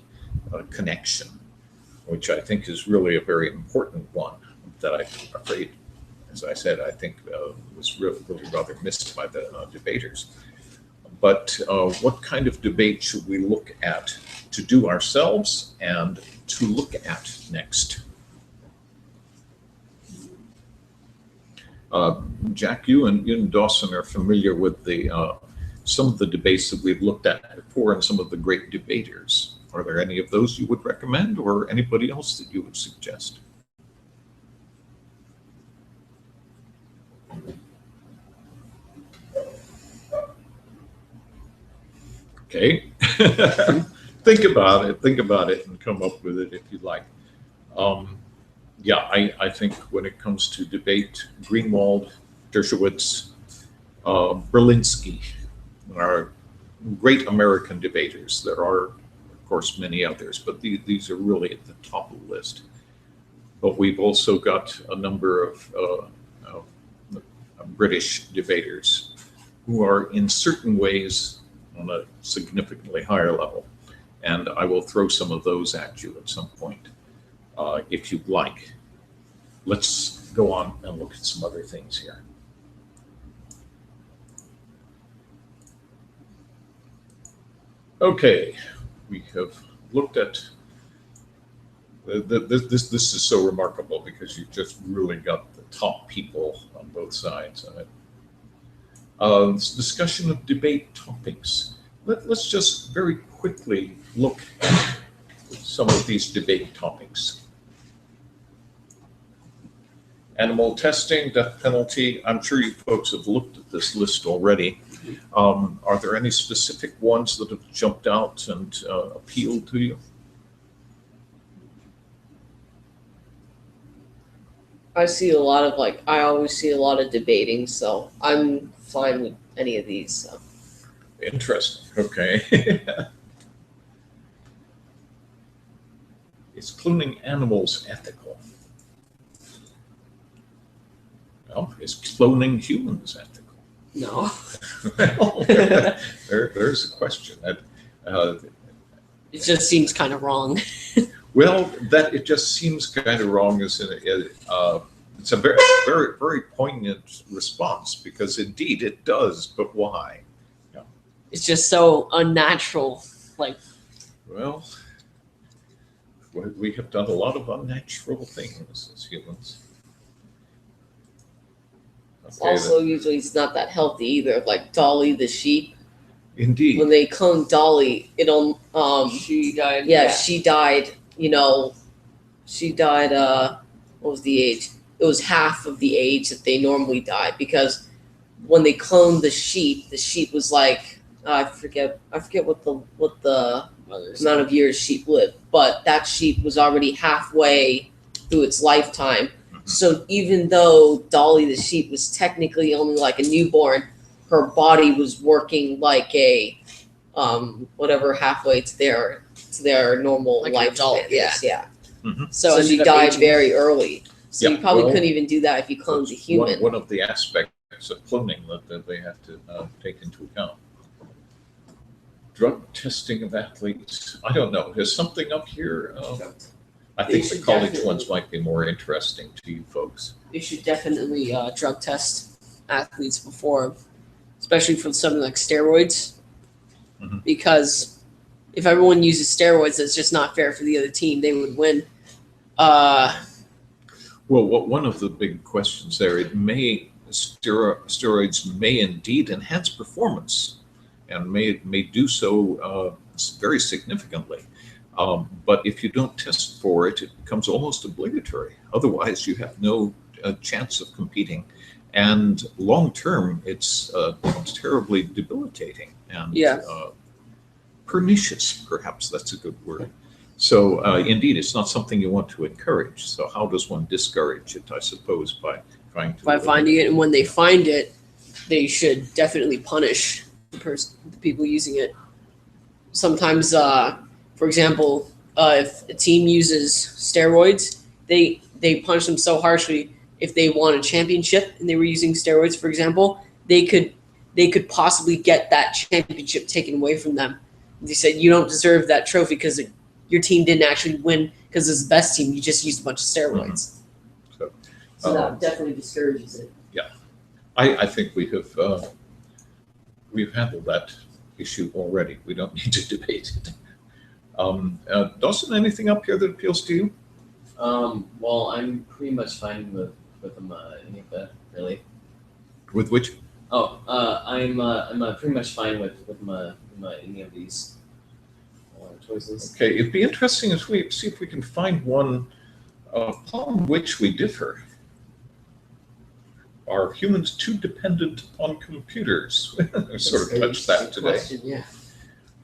connection, which I think is really a very important one that I'm afraid, as I said, I think was really rather missed by the debaters. But what kind of debate should we look at to do ourselves and to look at next? Jack, you and Dawson are familiar with some of the debates that we've looked at before and some of the great debaters. Are there any of those you would recommend, or anybody else that you would suggest? Okay. Think about it and come up with it if you like. Yeah, I think when it comes to debate, Greenwald, Dershowitz, Berlinski are great American debaters. There are, of course, many others, but these are really at the top of the list. But we've also got a number of British debaters who are in certain ways on a significantly higher level. And I will throw some of those at you at some point, if you'd like. Let's go on and look at some other things here. Okay, we have looked at this is so remarkable because you've just really got the top people on both sides of it. This discussion of debate topics. Let's just very quickly look at some of these debate topics. Animal testing, death penalty. I'm sure you folks have looked at this list already. Are there any specific ones that have jumped out and appealed to you? I always see a lot of debating, so I'm fine with any of these. So. Interesting. Okay. Is cloning animals ethical? Well, is cloning humans ethical? No. Well, there's a question. It just seems kind of wrong. Well, it just seems kind of wrong. It's a very, very, very poignant response because indeed it does. But why? Yeah. It's just so unnatural. Well, we have done a lot of unnatural things as humans. Okay, also, usually it's not that healthy either. Like Dolly the sheep. Indeed. When they cloned Dolly, she died. Yeah, she died. She died. What was the age? It was half of the age that they normally die because when they cloned the sheep was like I forget what the amount of years sheep lived, but that sheep was already halfway through its lifetime. So even though Dolly the sheep was technically only like a newborn, her body was working like a whatever halfway to their normal Like an lifespan. adult, Yeah. Mhm. So she ended up died aging. very early. So you Yeah, probably well, couldn't even do that if you cloned a That's human. one of the aspects of cloning that they have to take into account. Drug testing of athletes. I don't know. Is something up here? I They think the should college definitely- ones might be more interesting to you folks. They should definitely drug test athletes before, especially for something like steroids, Mhm. because if everyone uses steroids, it's just not fair for the other team. They would win. Well, one of the big questions there, steroids may indeed enhance performance and may do so very significantly. But if you don't test for it, it becomes almost obligatory. Otherwise, you have no chance of competing. And long term, it's terribly debilitating and Yeah. pernicious, perhaps that's a good word. So indeed, it's not something you want to encourage. So how does one discourage it, I suppose, by trying to by finding it, and when they find it, they should definitely punish the people using it. Sometimes, for example, if a team uses steroids, they punish them so harshly. If they won a championship and they were using steroids, for example, they could possibly get that championship taken away from them. They said you don't deserve that trophy because your team didn't actually win because it's the best team. You just used a bunch of steroids. So that definitely discourages it. I think we've handled that issue already. We don't need to debate it. Dawson, anything up here that appeals to you? Well, I'm pretty much fine with any of that, really. With which? Oh, I'm pretty much fine with any of these choices. Okay, it'd be interesting if we see if we can find one upon which we differ. Are humans too dependent on computers? We sort of touched that today. Question, yeah.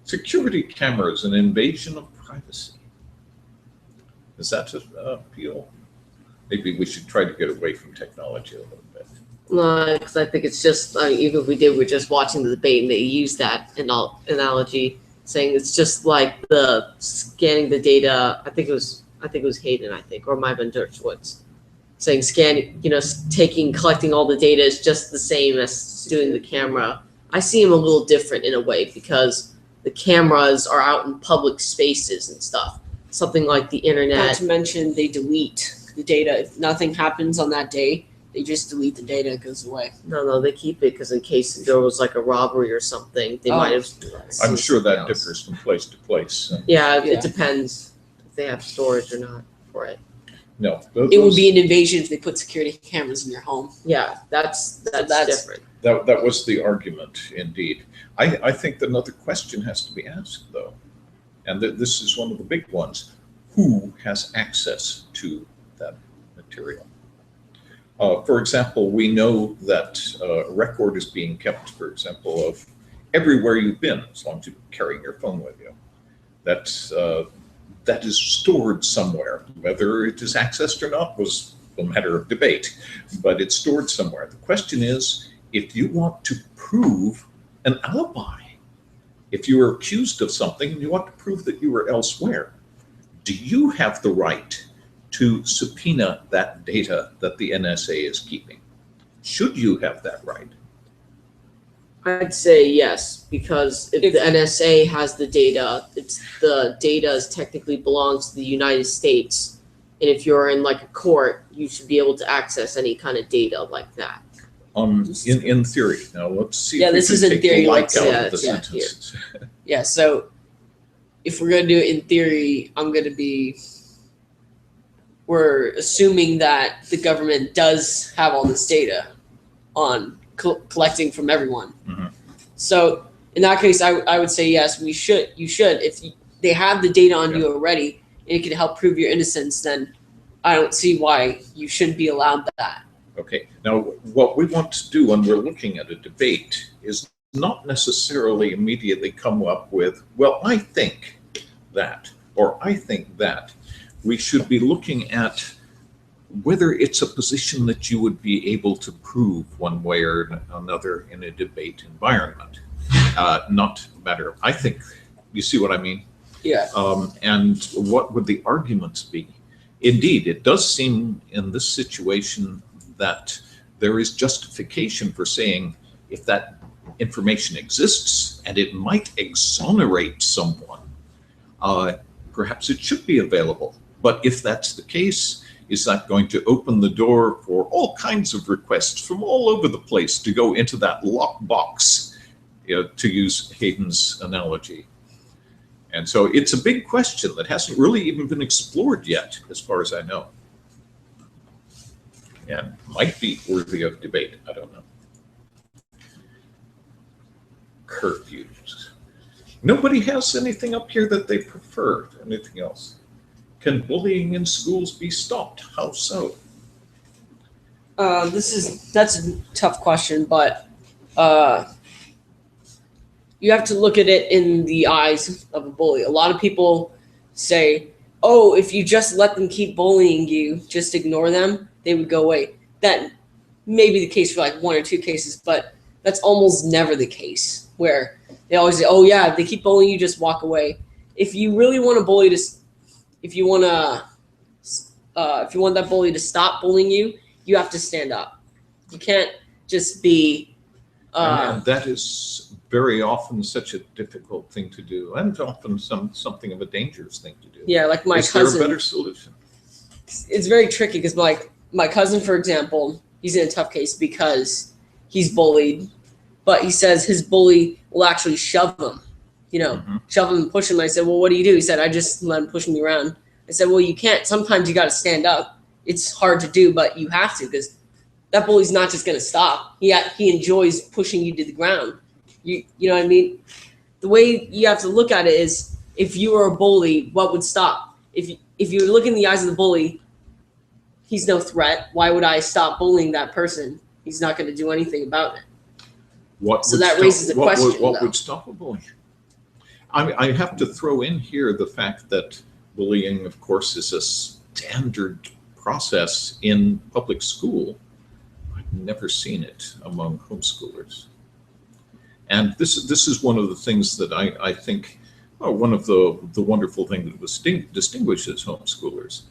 Security cameras, an invasion of privacy. Does that appeal? Maybe we should try to get away from technology a little bit. No, because I think it's just even if we're just watching the debate and they use that analogy, saying it's just like the scanning the data. I think it was Hayden, or it might have been Dershowitz, saying collecting all the data is just the same as doing the camera. I see him a little different in a way because the cameras are out in public spaces and stuff. Something like the Not internet. to mention they delete the data. If nothing happens on that day, they just delete the data. It goes away. No, they keep it because in case there was like a robbery or something, they might have. I'm sure that else. differs from place to place. Yeah, Yeah. it depends if they have storage or not for it. No, It would be an invasion if they put security cameras in your home. Yeah, that's that's- different. that was the argument, indeed. I think that another question has to be asked, though, and this is one of the big ones. Who has access to that material? For example, we know that a record is being kept, for example, of everywhere you've been, as long as you're carrying your phone with you. That is stored somewhere. Whether it is accessed or not was a matter of debate, but it's stored somewhere. The question is, if you want to prove an alibi, if you are accused of something and you want to prove that you were elsewhere, do you have the right to subpoena that data that the NSA is keeping? Should you have that right? I'd say yes, because if the NSA has the data, the data technically belongs to the United States. And if you're in like a court, you should be able to access any kind of data like that. In theory. Now let's see. Yeah, if we this can is in take theory, the light let's out say of the that, yeah, sentences. Yeah, so if we're going to do it in theory, we're assuming that the government does have all this data on collecting from everyone. Mhm. So in that case, I would say yes, you should. If they have the data on you already and it can help prove your innocence, then I don't see why you shouldn't be allowed that. Okay. Now, what we want to do when we're looking at a debate is not necessarily immediately come up with, well, I think that, or I think that. We should be looking at whether it's a position that you would be able to prove one way or another in a debate environment. Not a matter of, I think, you see what I mean? Yeah. And what would the arguments be? Indeed, it does seem in this situation that there is justification for saying if that information exists and it might exonerate someone, perhaps it should be available. But if that's the case, is that going to open the door for all kinds of requests from all over the place to go into that lockbox, to use Hayden's analogy? And so it's a big question that hasn't really even been explored yet, as far as I know. And might be worthy of debate. I don't know. Curfews. Nobody has anything up here that they prefer. Anything else? Can bullying in schools be stopped? How so? That's a tough question, but you have to look at it in the eyes of a bully. A lot of people say, oh, if you just let them keep bullying you, just ignore them, they would go away. That may be the case for like one or two cases, but that's almost never the case, where they always say, oh yeah, if they keep bullying you, just walk away. If you really want a bully to, if you want that bully to stop bullying you, you have to stand up. You can't just be. And that is very often such a difficult thing to do, and often something of a dangerous thing to do. Yeah, like my cousin. Is there a better solution? It's very tricky because my cousin, for example, he's in a tough case because he's bullied, but he says his bully will actually shove him, shove him and push him. I said, well, what do you do? He said, I just let him push me around. I said, well, you can't. Sometimes you got to stand up. It's hard to do, but you have to, because that bully's not just going to stop. He enjoys pushing you to the ground. You know what I mean? The way you have to look at it is, if you were a bully, what would stop? If you look in the eyes of the bully, he's no threat. Why would I stop bullying that person? He's not going to do anything about it. Raises a question. What would stop a bully? I have to throw in here the fact that bullying, of course, is a standard process in public school. I've never seen it among homeschoolers. And this is one of the things that I think, one of the wonderful things that distinguishes homeschoolers.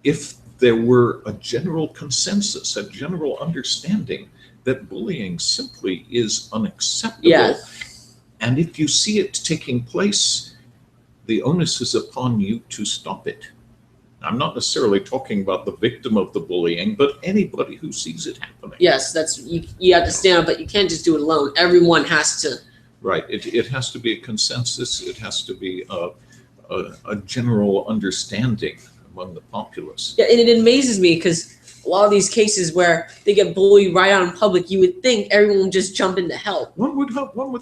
If there were a general consensus, a general understanding that bullying simply is unacceptable, yeah. And if you see it taking place, the onus is upon you to stop it. I'm not necessarily talking about the victim of the bullying, but anybody who sees it happening. Yes, you have to stand up, but you can't just do it alone. Everyone has to. Right. It has to be a consensus. It has to be a general understanding among the populace. Yeah, and it amazes me because a lot of these cases where they get bullied right out in public, you would think everyone would just jump in to help. One would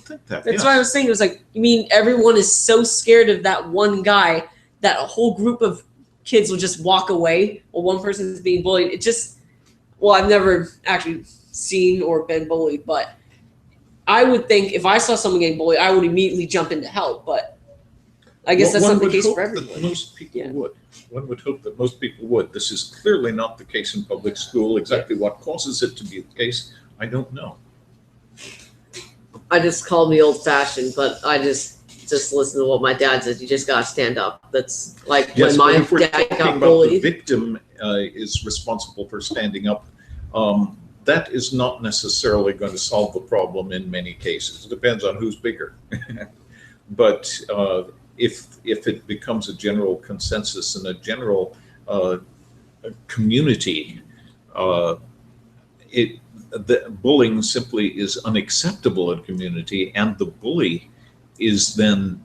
think that. That's yes. why I was saying, it was like, you mean everyone is so scared of that one guy that a whole group of kids will just walk away while one person is being bullied. It just, well, I've never actually seen or been bullied, but I would think if I saw someone getting bullied, I would immediately jump in to help. But I guess that's not the case for everyone. Most people would. One would hope that most people would. This is clearly not the case in public school. Exactly what causes it to be the case, I don't know. I just call me old-fashioned, but I just listen to what my dad says. You just gotta stand up. That's like yes, when my if we're dad talking got about bullied. the victim is responsible for standing up. That is not necessarily going to solve the problem in many cases. It depends on who's bigger. But if it becomes a general consensus and a general community, the bullying simply is unacceptable in community, and the bully is then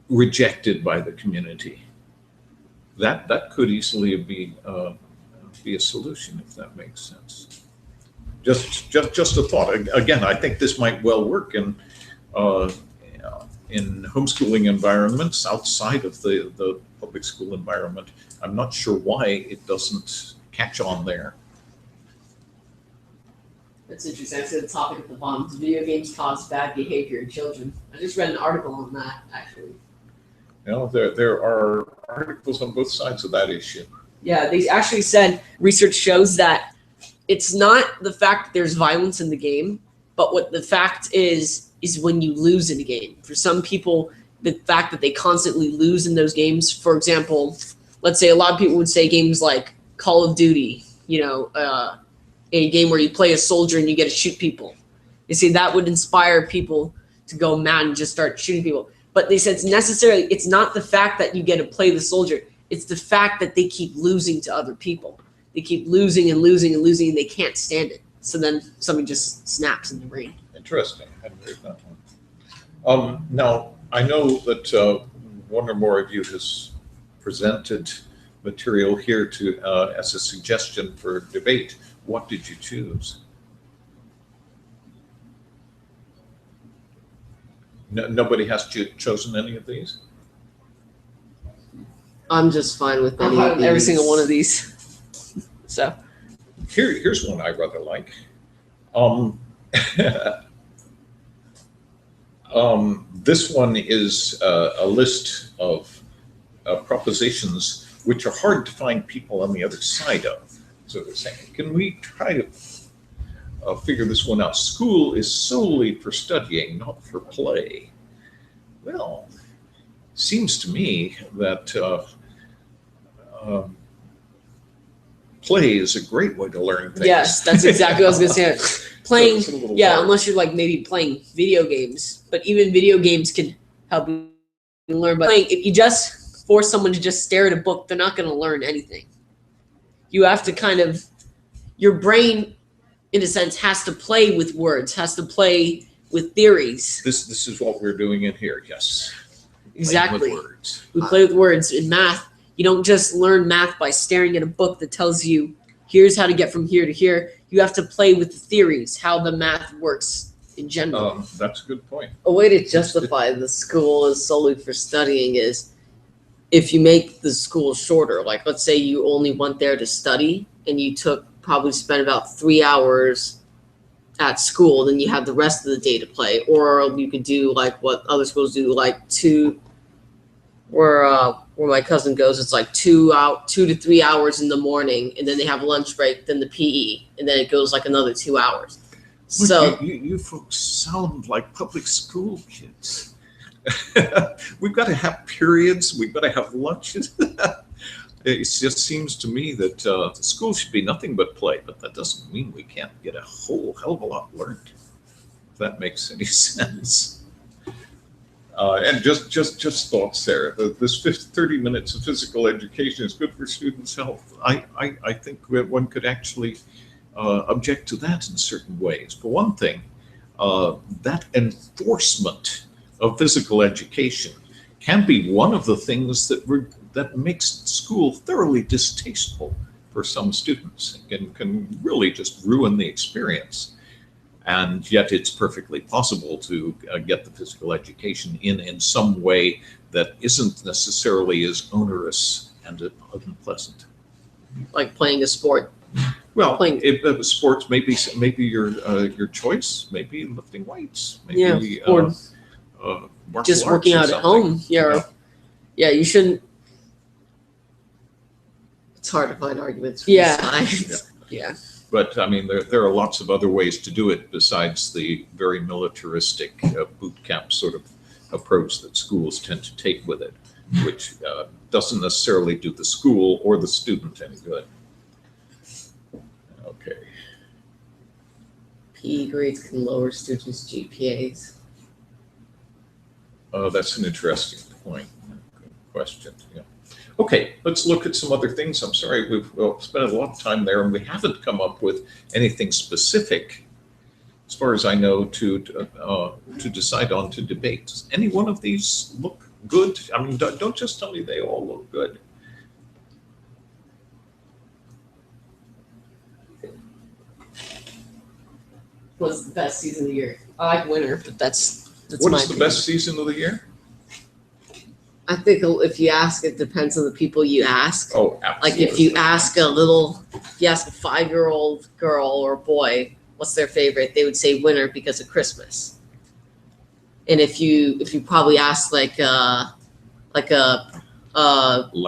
rejected by the community. That could easily be a solution, if that makes sense. Just a thought. Again, I think this might well work in homeschooling environments outside of the public school environment. I'm not sure why it doesn't catch on there. That's interesting. I see the topic at the bottom. Do video games cause bad behavior in children? I just read an article on that, actually. You know, there are articles on both sides of that issue. Yeah, they actually said research shows that it's not the fact that there's violence in the game, but what the fact is when you lose in a game. For some people, the fact that they constantly lose in those games, for example, let's say a lot of people would say games like Call of Duty, a game where you play a soldier and you get to shoot people. They say that would inspire people to go mad and just start shooting people. But they said it's not the fact that you get to play the soldier. It's the fact that they keep losing to other people. They keep losing and losing and losing, and they can't stand it. So then something just snaps in the brain. Interesting. I hadn't heard that one. Now, I know that one or more of you has presented material here as a suggestion for debate. What did you choose? Nobody has chosen any of these? I'm just fine with I'm any fine of with every these. single one of these. So Here's one I rather like. This one is a list of propositions which are hard to find people on the other side of. So they're saying, can we try to figure this one out? School is solely for studying, not for play. Well, seems to me that play is a great way to learn things. yes, that's exactly what I was gonna say. Playing, So it's a little yeah, hard. unless you're like maybe playing video games, but even video games can help you learn. But playing, if you just force someone to just stare at a book, they're not gonna learn anything. You have to kind of, your brain, in a sense, has to play with words, has to play with theories. This is what we're doing in here, yes. Playing Exactly. with words. We play with words. In math, you don't just learn math by staring at a book that tells you, here's how to get from here to here. You have to play with the theories, how the math works in general. That's a good point. A way to justify the school is solely for studying is if you make the school shorter. Like, let's say you only went there to study and you probably spent about 3 hours at school, then you have the rest of the day to play. Or you could do like what other schools do, like where my cousin goes, it's like 2 to 3 hours in the morning, and then they have lunch break, then the PE, and then it goes like another 2 hours. So you folks sound like public school kids. We've got to have periods. We've got to have lunches. It just seems to me that the school should be nothing but play, but that doesn't mean we can't get a whole hell of a lot learned, if that makes any sense. And just thoughts there. This 30 minutes of physical education is good for students' health. I think one could actually object to that in certain ways. For one thing, that enforcement of physical education can be one of the things that makes school thoroughly distasteful for some students and can really just ruin the experience. And yet it's perfectly possible to get the physical education in some way that isn't necessarily as onerous and unpleasant. like playing a sport. Well, Playing- if sports, maybe your choice, maybe lifting weights, maybe Yeah, or martial just arts working or out at something. home. Yeah, you shouldn't. It's hard to find arguments for Yeah. science. Yeah. But I mean, there are lots of other ways to do it besides the very militaristic boot camp sort of approach that schools tend to take with it, which doesn't necessarily do the school or the student any good. Okay. PE grades can lower students' GPAs. That's an interesting point. Good question. Yeah. Okay, let's look at some other things. I'm sorry, we've spent a lot of time there and we haven't come up with anything specific, as far as I know, to decide on to debate. Does any one of these look good? I mean, don't just tell me they all look good. Was the best season of the year. I like winter, but that's What my is the opinion. best season of the year? I think if you ask, it depends on the people you ask. Oh, Like absolutely. if you ask a 5-year-old girl or boy, what's their favorite, they would say winter because of Christmas. And if you probably ask like a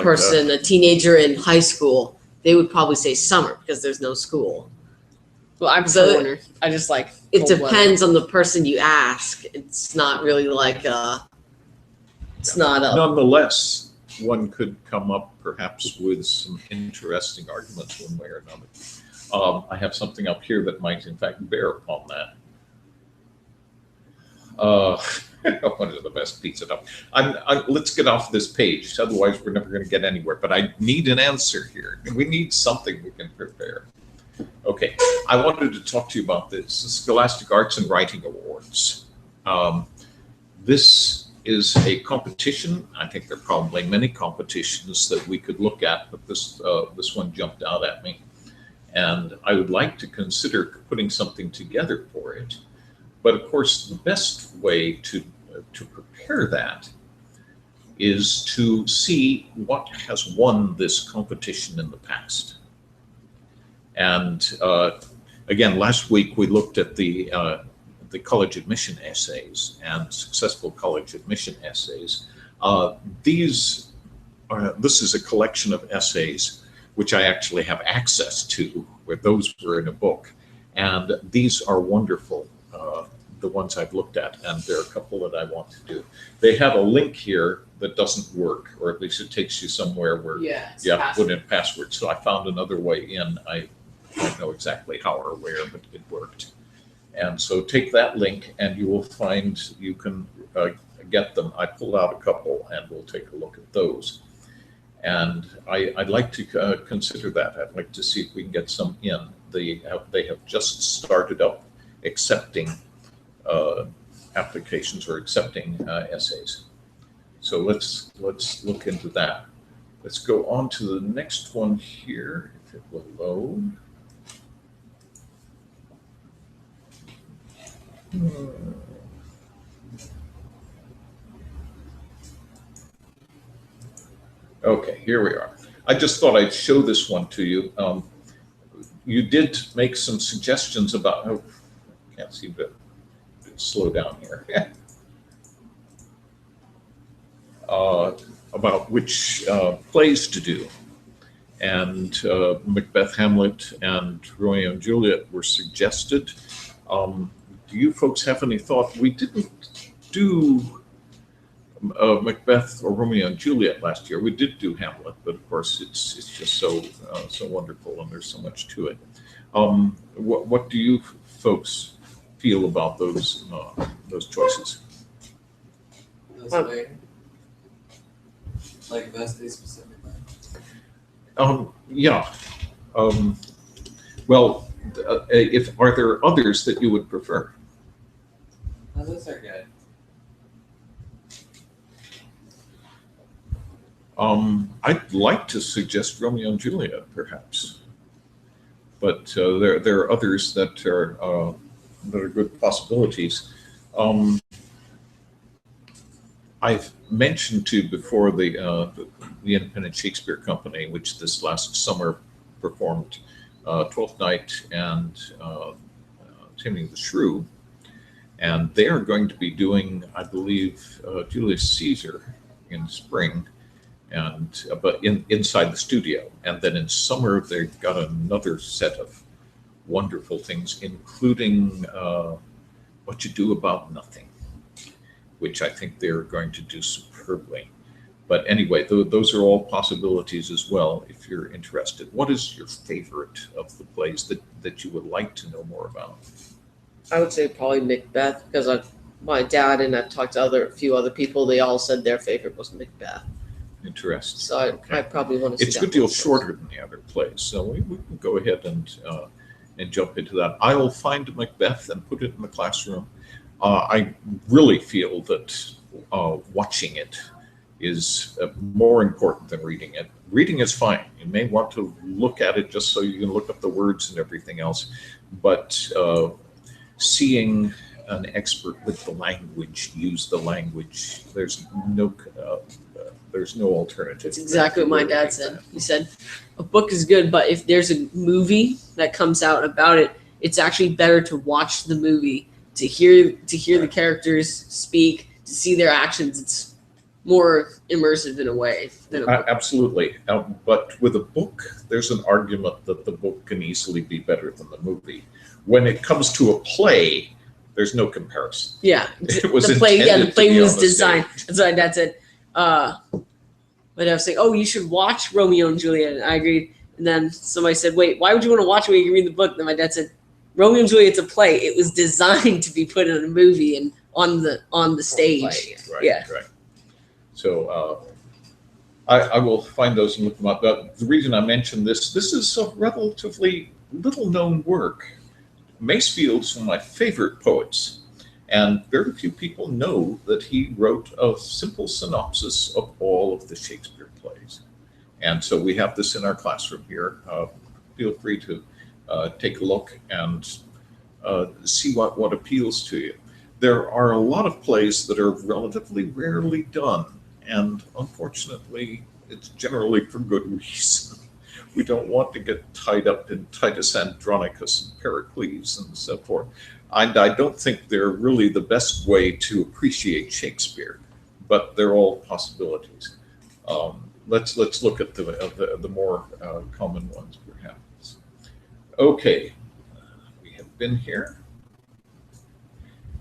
person, a teenager in high school, they would probably say summer because there's no school. Well, I prefer winter. I just like it depends on the person you ask. It's not really like it's not a. Nonetheless, one could come up perhaps with some interesting arguments one way or another. I have something up here that might in fact bear upon that. One of the best pizza up. Let's get off this page, otherwise we're never going to get anywhere. But I need an answer here. We need something we can prepare. Okay, I wanted to talk to you about this, the Scholastic Arts and Writing Awards. This is a competition. I think there are probably many competitions that we could look at, but this one jumped out at me. And I would like to consider putting something together for it. But of course, the best way to prepare that is to see what has won this competition in the past. And again, last week we looked at the college admission essays and successful college admission essays. This is a collection of essays which I actually have access to, where those were in a book. And these are wonderful, the ones I've looked at, and there are a couple that I want to do. They have a link here that doesn't work, or at least it takes you somewhere where you have to put in password. So I found another way in. I don't know exactly how or where, but it worked. And so take that link and you will find you can get them. I pulled out a couple and we'll take a look at those. And I'd like to consider that. I'd like to see if we can get some in. They have just started up accepting applications or accepting essays. So let's look into that. Let's go on to the next one here, if it will load. Okay, here we are. I just thought I'd show this one to you. You did make some suggestions about, oh, can't seem to slow down here. About which plays to do. And Macbeth, Hamlet, and Romeo and Juliet were suggested. Do you folks have any thought? We didn't do Macbeth or Romeo and Juliet last year. We did do Hamlet, but of course it's just so wonderful and there's so much to it. What do you folks feel about those choices? Like Vesti specifically. Yeah. Well, are there others that you would prefer? Oh, those are good. I'd like to suggest Romeo and Juliet, perhaps, but there are others that are good possibilities. I've mentioned to you before the Independent Shakespeare Company, which this last summer performed Twelfth Night and Taming the Shrew, and they are going to be doing, I believe, Julius Caesar in spring. And but inside the studio, and then in summer they've got another set of wonderful things, including What You Do About Nothing, which I think they're going to do superbly. But anyway, those are all possibilities as well if you're interested. What is your favorite of the plays that you would like to know more about? I would say probably Macbeth, because my dad and I've talked to a few other people. They all said their favorite was Macbeth. Interesting. So I probably want to see it's a good deal shorter than the other plays, so we can go ahead and jump into that. I will find Macbeth and put it in the classroom. I really feel that watching it is more important than reading it. Reading is fine. You may want to look at it just so you can look up the words and everything else, but seeing an expert with the language use the language, there's no alternative. That's exactly what my dad said. He said, a book is good, but if there's a movie that comes out about it, it's actually better to watch the movie, to hear the characters speak, to see their actions. It's more immersive in a way than a book. Absolutely. But with a book, there's an argument that the book can easily be better than the movie. When it comes to a play, there's no comparison. Yeah, It was the play. Yeah, the intended to play be was on the designed. stage. That's why Dad said. But I was saying, oh, you should watch Romeo and Juliet. And I agreed. And then somebody said, wait, why would you want to watch it when you can read the book? And then my dad said, Romeo and Juliet's a play. It was designed to be put in a movie and on the stage. Right, Yeah. right. So I will find those and look them up. But the reason I mentioned this is a relatively little known work. Macefield's one of my favorite poets, and very few people know that he wrote a simple synopsis of all of the Shakespeare plays. And so we have this in our classroom here. Feel free to take a look and see what appeals to you. There are a lot of plays that are relatively rarely done, and unfortunately, it's generally for good reason. We don't want to get tied up in Titus Andronicus and Pericles and so forth. And I don't think they're really the best way to appreciate Shakespeare, but they're all possibilities. Let's look at the more common ones, perhaps. Okay, we have been here.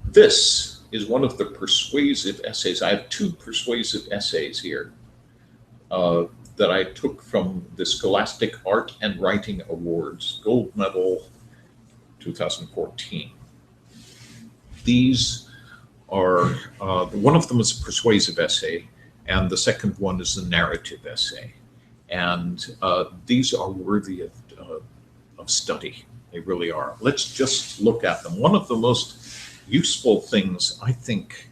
This is one of the persuasive essays. I have two persuasive essays here that I took from the Scholastic Art and Writing Awards, Gold Medal 2014. These are, one of them is a persuasive essay, and the second one is a narrative essay. And these are worthy of study. They really are. Let's just look at them. One of the most useful things, I think,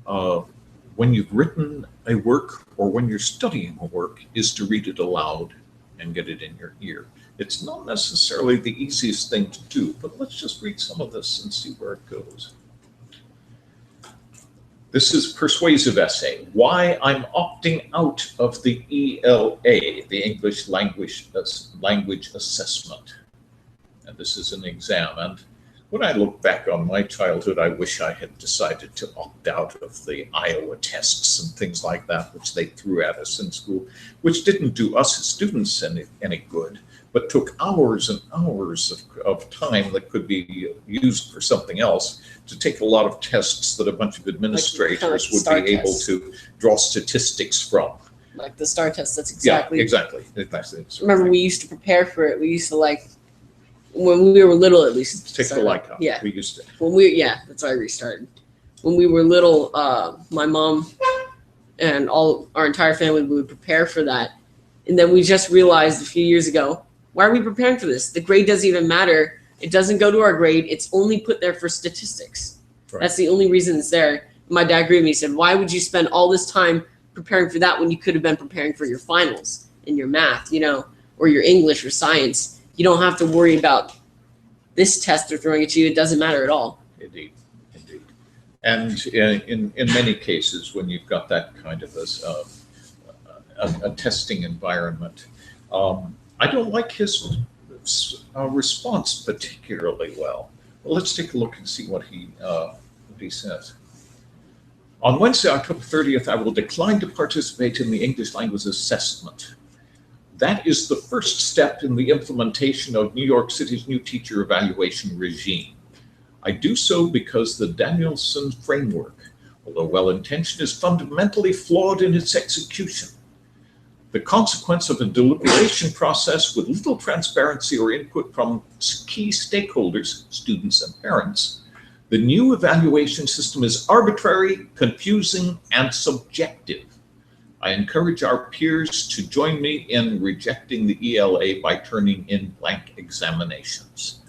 when you've written a work or when you're studying a work is to read it aloud and get it in your ear. It's not necessarily the easiest thing to do, but let's just read some of this and see where it goes. This is persuasive essay, Why I'm Opting Out of the ELA, the English Language Assessment. And this is an exam. And when I look back on my childhood, I wish I had decided to opt out of the Iowa tests and things like that, which they threw at us in school, which didn't do us as students any good, but took hours and hours of time that could be used for something else to take a lot of tests that a bunch of administrators would be able to draw statistics from. Like the STAR test, that's exactly. Yeah, exactly. Remember, we used to prepare for it. We used to when we were little, at least. Take the like out. Yeah. We used to. That's why I restarted. When we were little, my mom and our entire family would prepare for that. And then we just realized a few years ago, why are we preparing for this? The grade doesn't even matter. It doesn't go to our grade. It's only put there for statistics. Right. That's the only reason it's there. My dad agreed with me. He said, why would you spend all this time preparing for that when you could have been preparing for your finals in your math, or your English or science? You don't have to worry about this test they're throwing at you. It doesn't matter at all. Indeed. And in many cases, when you've got that kind of a testing environment, I don't like his response particularly well. Let's take a look and see what he says. On Wednesday, October 30th, I will decline to participate in the English language assessment. That is the first step in the implementation of New York City's new teacher evaluation regime. I do so because the Danielson framework, although well-intentioned, is fundamentally flawed in its execution. The consequence of a deliberation process with little transparency or input from key stakeholders, students and parents, the new evaluation system is arbitrary, confusing, and subjective. I encourage our peers to join me in rejecting the ELA by turning in blank examinations.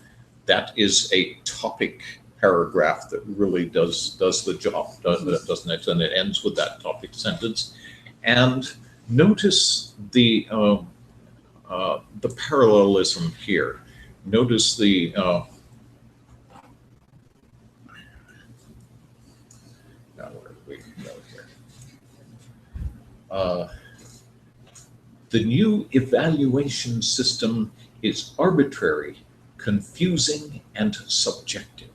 That is a topic paragraph that really does the job, doesn't it? And it ends with that topic sentence. And notice the parallelism here. Notice the the new evaluation system is arbitrary, confusing and subjective.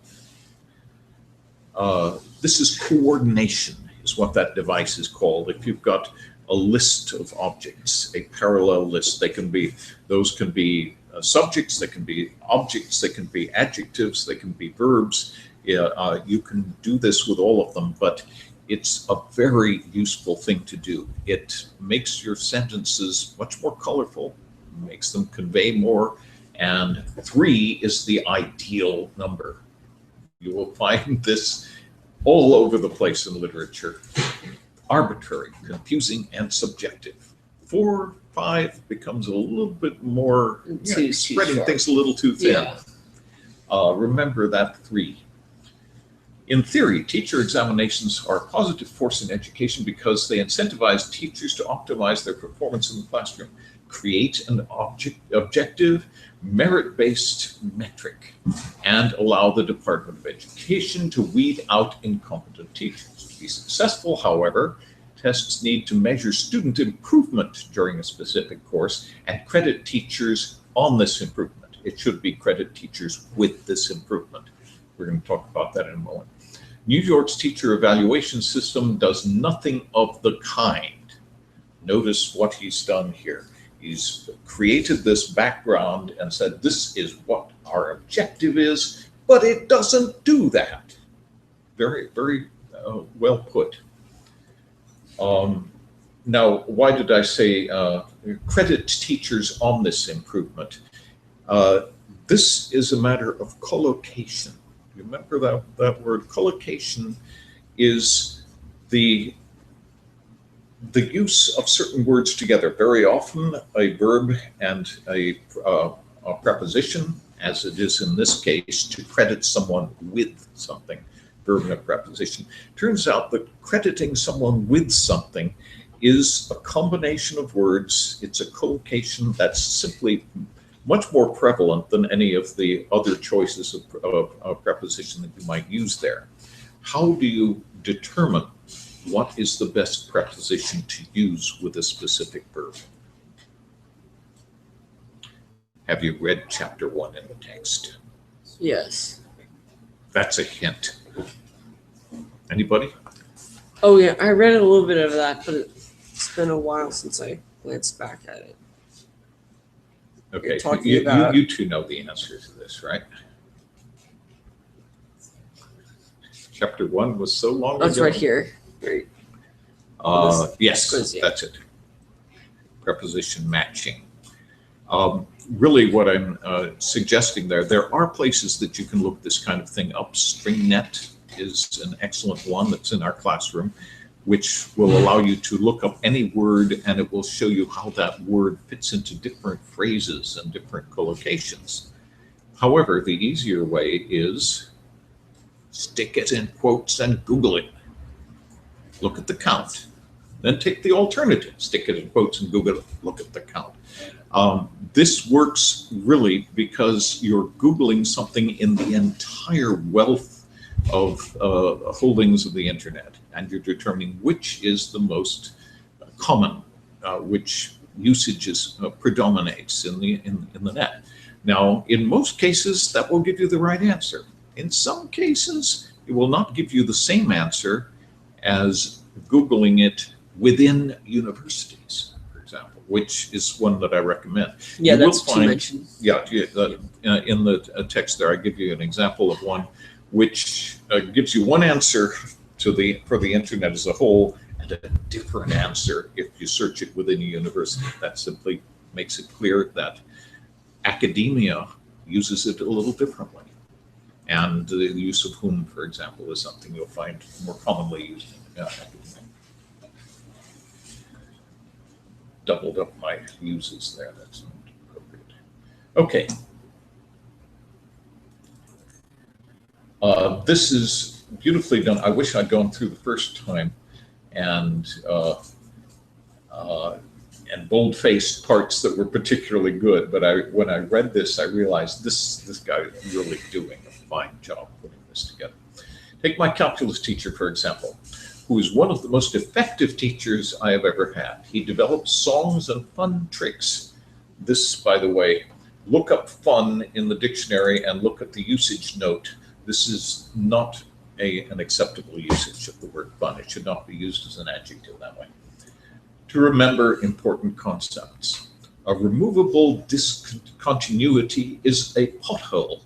This is coordination, is what that device is called. If you've got a list of objects, a parallel list, those can be subjects, they can be objects, they can be adjectives, they can be verbs. You can do this with all of them, but it's a very useful thing to do. It makes your sentences much more colorful, makes them convey more, and 3 is the ideal number. You will find this all over the place in literature. Arbitrary, confusing, and subjective. 4, 5 becomes a little bit more, spreading things a little too thin. Yeah. Remember that 3. In theory, teacher examinations are a positive force in education because they incentivize teachers to optimize their performance in the classroom, create an objective, merit-based metric, and allow the Department of Education to weed out incompetent teachers. To be successful, however, tests need to measure student improvement during a specific course and credit teachers on this improvement. It should be credit teachers with this improvement. We're going to talk about that in a moment. New York's teacher evaluation system does nothing of the kind. Notice what he's done here. He's created this background and said, this is what our objective is, but it doesn't do that. Very, very well put. Now, why did I say credit teachers on this improvement? This is a matter of collocation. You remember that word? Collocation is the use of certain words together. Very often a verb and a preposition, as it is in this case, to credit someone with something. Verb and a preposition. Turns out that crediting someone with something is a combination of words. It's a collocation that's simply much more prevalent than any of the other choices of preposition that you might use there. How do you determine what is the best preposition to use with a specific verb? Have you read chapter 1 in the text? Yes. That's a hint. Anybody? Oh yeah, I read a little bit of that, but it's been a while since I glanced back at it. Okay, talking about- you two know the answer to this, right? Chapter 1 was so long ago. That's right here. Right. Yes, Quiz, yeah. that's it. Preposition matching. Really what I'm suggesting there are places that you can look this kind of thing up. StringNet is an excellent one that's in our classroom, which will allow you to look up any word and it will show you how that word fits into different phrases and different collocations. However, the easier way is stick it in quotes and Google it. Look at the count. Then take the alternative, stick it in quotes and Google it, look at the count. This works really because you're Googling something in the entire wealth of holdings of the internet, and you're determining which is the most common, which usage predominates in the net. Now, in most cases, that will give you the right answer. In some cases, it will not give you the same answer as Googling it within universities, for example, which is one that I recommend. Yeah, You will that's to find- mention. Yeah, in the text there, I give you an example of one which gives you one answer for the internet as a whole and a different answer if you search it within a university. That simply makes it clear that academia uses it a little differently. And the use of whom, for example, is something you'll find more commonly used in academia. Doubled up my uses there. That's not appropriate. Okay. This is beautifully done. I wish I'd gone through the first time and bold-faced parts that were particularly good. But when I read this, I realized this guy is really doing a fine job putting this together. Take my calculus teacher, for example, who is one of the most effective teachers I have ever had. He develops songs and fun tricks. This, by the way, look up fun in the dictionary and look at the usage note. This is not an acceptable usage of the word fun. It should not be used as an adjective that way. To remember important concepts. A removable discontinuity is a pothole.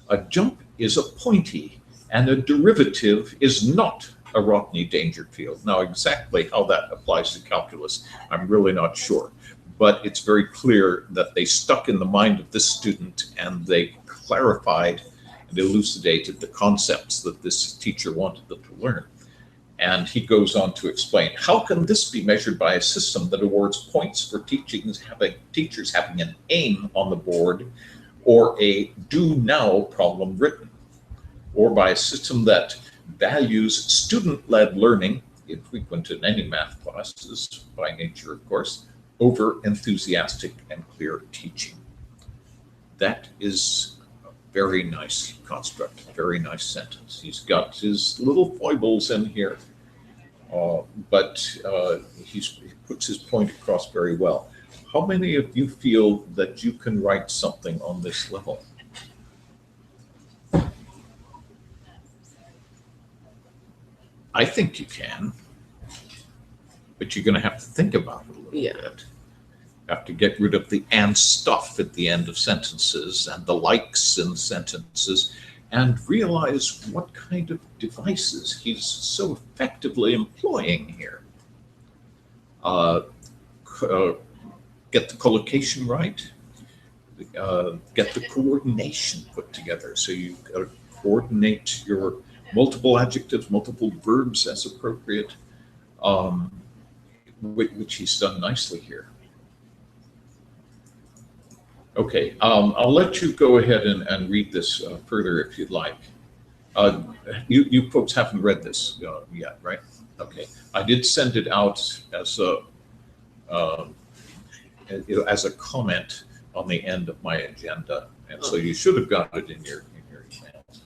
A jump is a pointy, and a derivative is not a Rodney Dangerfield. Now, exactly how that applies to calculus, I'm really not sure. But it's very clear that they stuck in the mind of this student and they clarified and elucidated the concepts that this teacher wanted them to learn. And he goes on to explain, how can this be measured by a system that awards points for teachers having an aim on the board or a do now problem written, or by a system that values student-led learning, infrequent in any math classes by nature, of course, over enthusiastic and clear teaching. That is a very nice construct, a very nice sentence. He's got his little foibles in here, but he puts his point across very well. How many of you feel that you can write something on this level? I think you can, but you're going to have to think about it a little bit. Have to get rid of the and stuff at the end of sentences and the likes in sentences and realize what kind of devices he's so effectively employing here. Get the collocation right, get the coordination put together. So you coordinate your multiple adjectives, multiple verbs as appropriate, which he's done nicely here. Okay, I'll let you go ahead and read this further if you'd like. You folks haven't read this yet, right? Okay, I did send it out as a comment on the end of my agenda, and so you should have got it in your emails.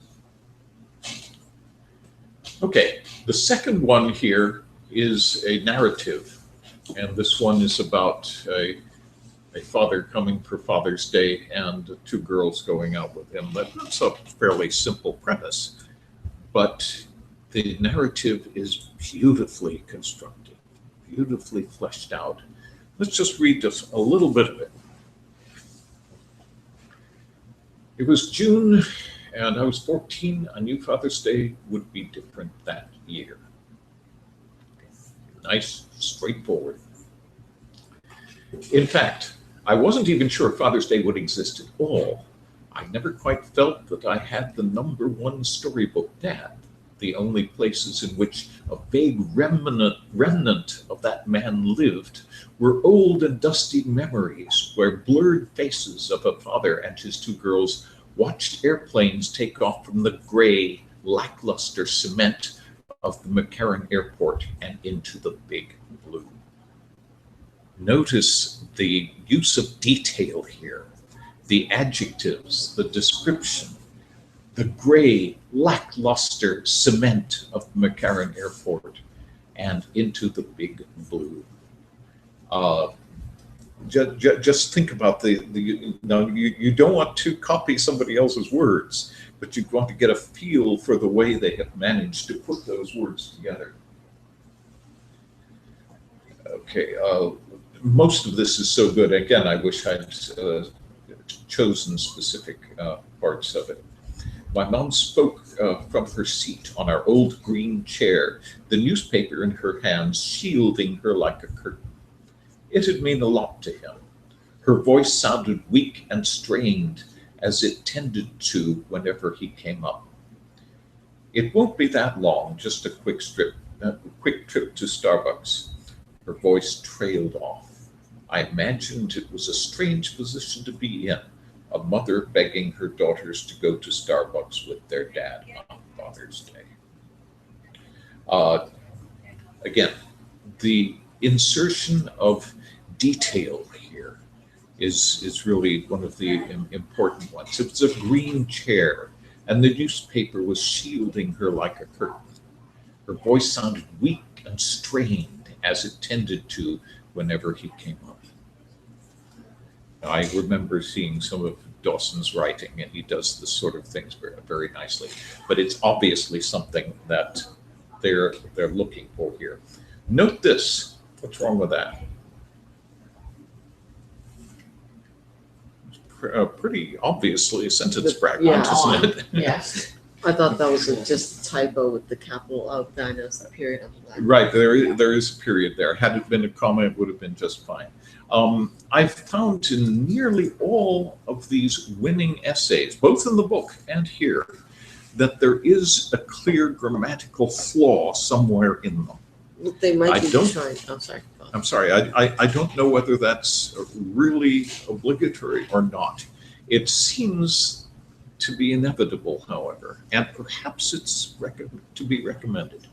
Okay, the second one here is a narrative, and this one is about a father coming for Father's Day and two girls going out with him. That's a fairly simple premise, but the narrative is beautifully constructed, beautifully fleshed out. Let's just read just a little bit of it. It was June, and I was 14. I knew Father's Day would be different that year. Nice, straightforward. In fact, I wasn't even sure Father's Day would exist at all. I never quite felt that I had the #1 storybook dad. The only places in which a vague remnant of that man lived were old and dusty memories where blurred faces of a father and his two girls watched airplanes take off from the gray, lackluster cement of the McCarran Airport and into the big blue. Notice the use of detail here, the adjectives, the description, the gray, lackluster cement of the McCarran Airport and into the big blue. Just think about now you don't want to copy somebody else's words, but you want to get a feel for the way they have managed to put those words together. Okay, most of this is so good. Again, I wish I'd chosen specific parts of it. My mom spoke from her seat on our old green chair, the newspaper in her hands shielding her like a curtain. It'd mean a lot to him. Her voice sounded weak and strained, as it tended to whenever he came up. It won't be that long, just a quick trip to Starbucks. Her voice trailed off. I imagined it was a strange position to be in, a mother begging her daughters to go to Starbucks with their dad on Father's Day. Again, the insertion of detail here is really one of the important ones. It was a green chair, and the newspaper was shielding her like a curtain. Her voice sounded weak and strained, as it tended to whenever he came up. I remember seeing some of Dawson's writing, and he does this sort of things very, very nicely. But it's obviously something that they're looking for here. Note this. What's wrong with that? Pretty obviously a sentence fragment, Yeah. isn't it? Yes. I thought that was just a typo with the capital of Dinah's the period on the back. Right, there is a period there. Had it been a comma, it would have been just fine. I've found in nearly all of these winning essays, both in the book and here, that there is a clear grammatical flaw somewhere in them. They might I be don't- trying. I'm sorry. I'm sorry, I don't know whether that's really obligatory or not. It seems to be inevitable, however, and perhaps it's to be recommended.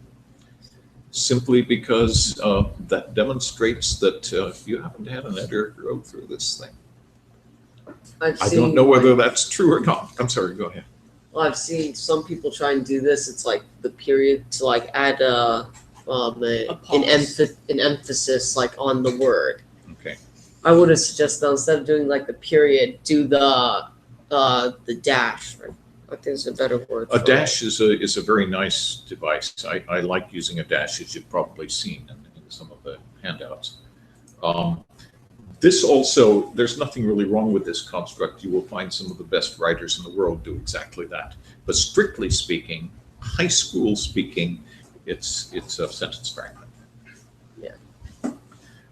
Simply because that demonstrates that you haven't had an editor go through this thing. I don't know whether that's true or not. I'm sorry, go ahead. Well, I've seen some people try and do this. It's like the period to like add an emphasis like on the word. Okay. I would have suggested though, instead of doing like the period, do the dash. Right? I think it's a better word. A for dash is a very nice device. I like using a dash, as you've probably seen in some of the handouts. This also, there's nothing really wrong with this construct. You will find some of the best writers in the world do exactly that. But strictly speaking, high school speaking, it's a sentence fragment. Yeah.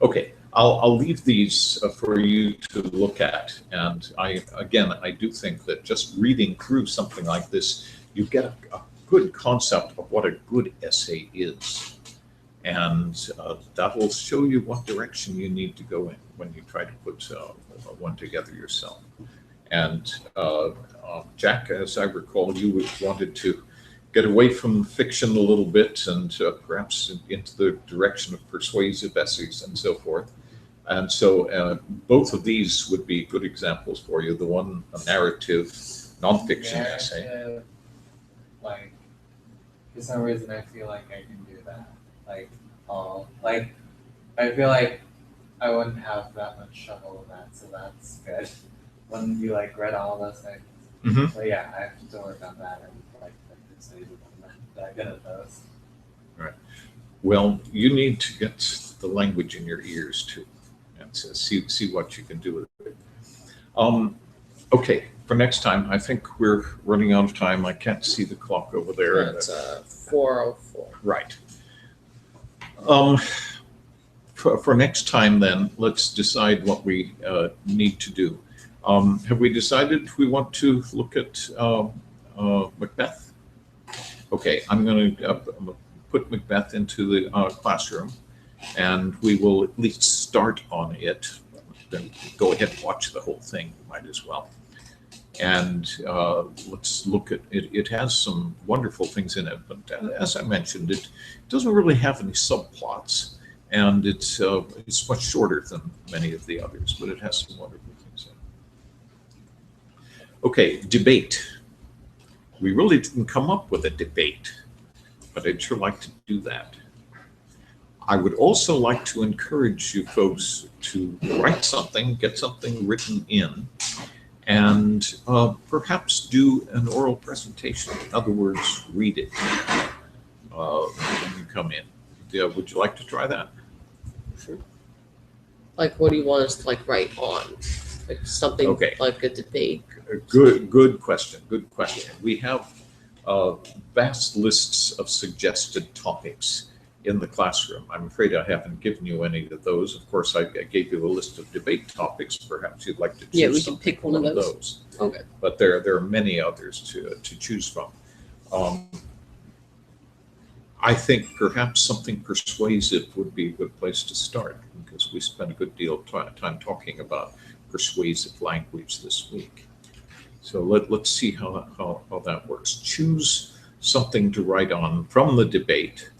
Okay, I'll leave these for you to look at. And I do think that just reading through something like this, you get a good concept of what a good essay is. And that will show you what direction you need to go in when you try to put one together yourself. And Jack, as I recall, you wanted to get away from fiction a little bit and perhaps into the direction of persuasive essays and so forth. And so both of these would be good examples for you. The one, a narrative, nonfiction essay. Narrative, like, for some reason I feel like I can do that. Like, I feel like I wouldn't have that much trouble with that, so that's good. When you like read all those things. Mhm. But yeah, I have to work on that and like so I'm not that good at those. Well, you need to get the language in your ears too, and so see what you can do with it. Okay, for next time, I think we're running out of time. I can't see the clock over there. That's 4:04. Right. For next time, then, let's decide what we need to do. Have we decided if we want to look at Macbeth? Okay, I'm going to put Macbeth into the classroom, and we will at least start on it. Then go ahead and watch the whole thing, might as well. And let's look at it. It has some wonderful things in it, but as I mentioned, it doesn't really have any subplots, and it's much shorter than many of the others, but it has some wonderful things in it. Okay, debate. We really didn't come up with a debate, but I'd sure like to do that. I would also like to encourage you folks to write something, get something written in, and perhaps do an oral presentation. In other words, read it when you come in. Would you like to try that? Sure. Like, what do you want us to like write on? Like something Okay. like a debate. Good question. Good question. We have vast lists of suggested topics in the classroom. I'm afraid I haven't given you any of those. Of course, I gave you a list of debate topics. Perhaps you'd like to choose Yeah, we can something pick from one of those. Okay. But there are many others to choose from. I think perhaps something persuasive would be a good place to start, because we spent a good deal of time talking about persuasive language this week. So let's see how that works. Choose something to write on from the debate.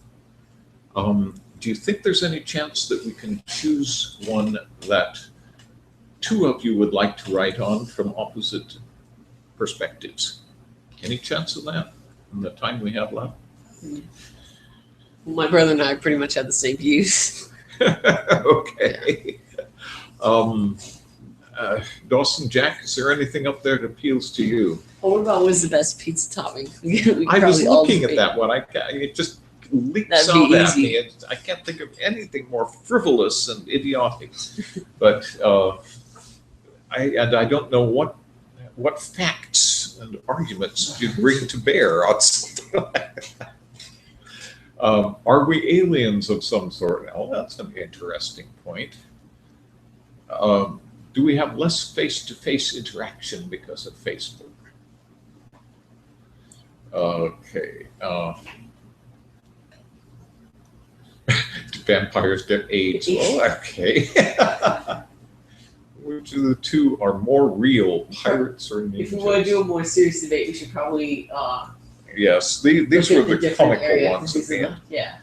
Do you think there's any chance that we can choose one that two of you would like to write on from opposite perspectives? Any chance of that in the time we have left? My brother and I pretty much have the same views. Okay. Dawson, Jack, is there anything up there that appeals to you? Well, what about what's the best pizza topping? We could I was probably all looking at debate. that one. It just leaps That'd out be at easy. me. I can't think of anything more frivolous and idiotic. But I don't know what facts and arguments you bring to bear on something like that. Are we aliens of some sort? Now, that's an interesting point. Do we have less face-to-face interaction because of Facebook? Okay. Do vampires get AIDS? Oh, okay. Which of the two are more real, pirates or ninjas? If we want to do a more serious debate, we should probably Yes, these look were at the different comical area. ones at the end. Yeah.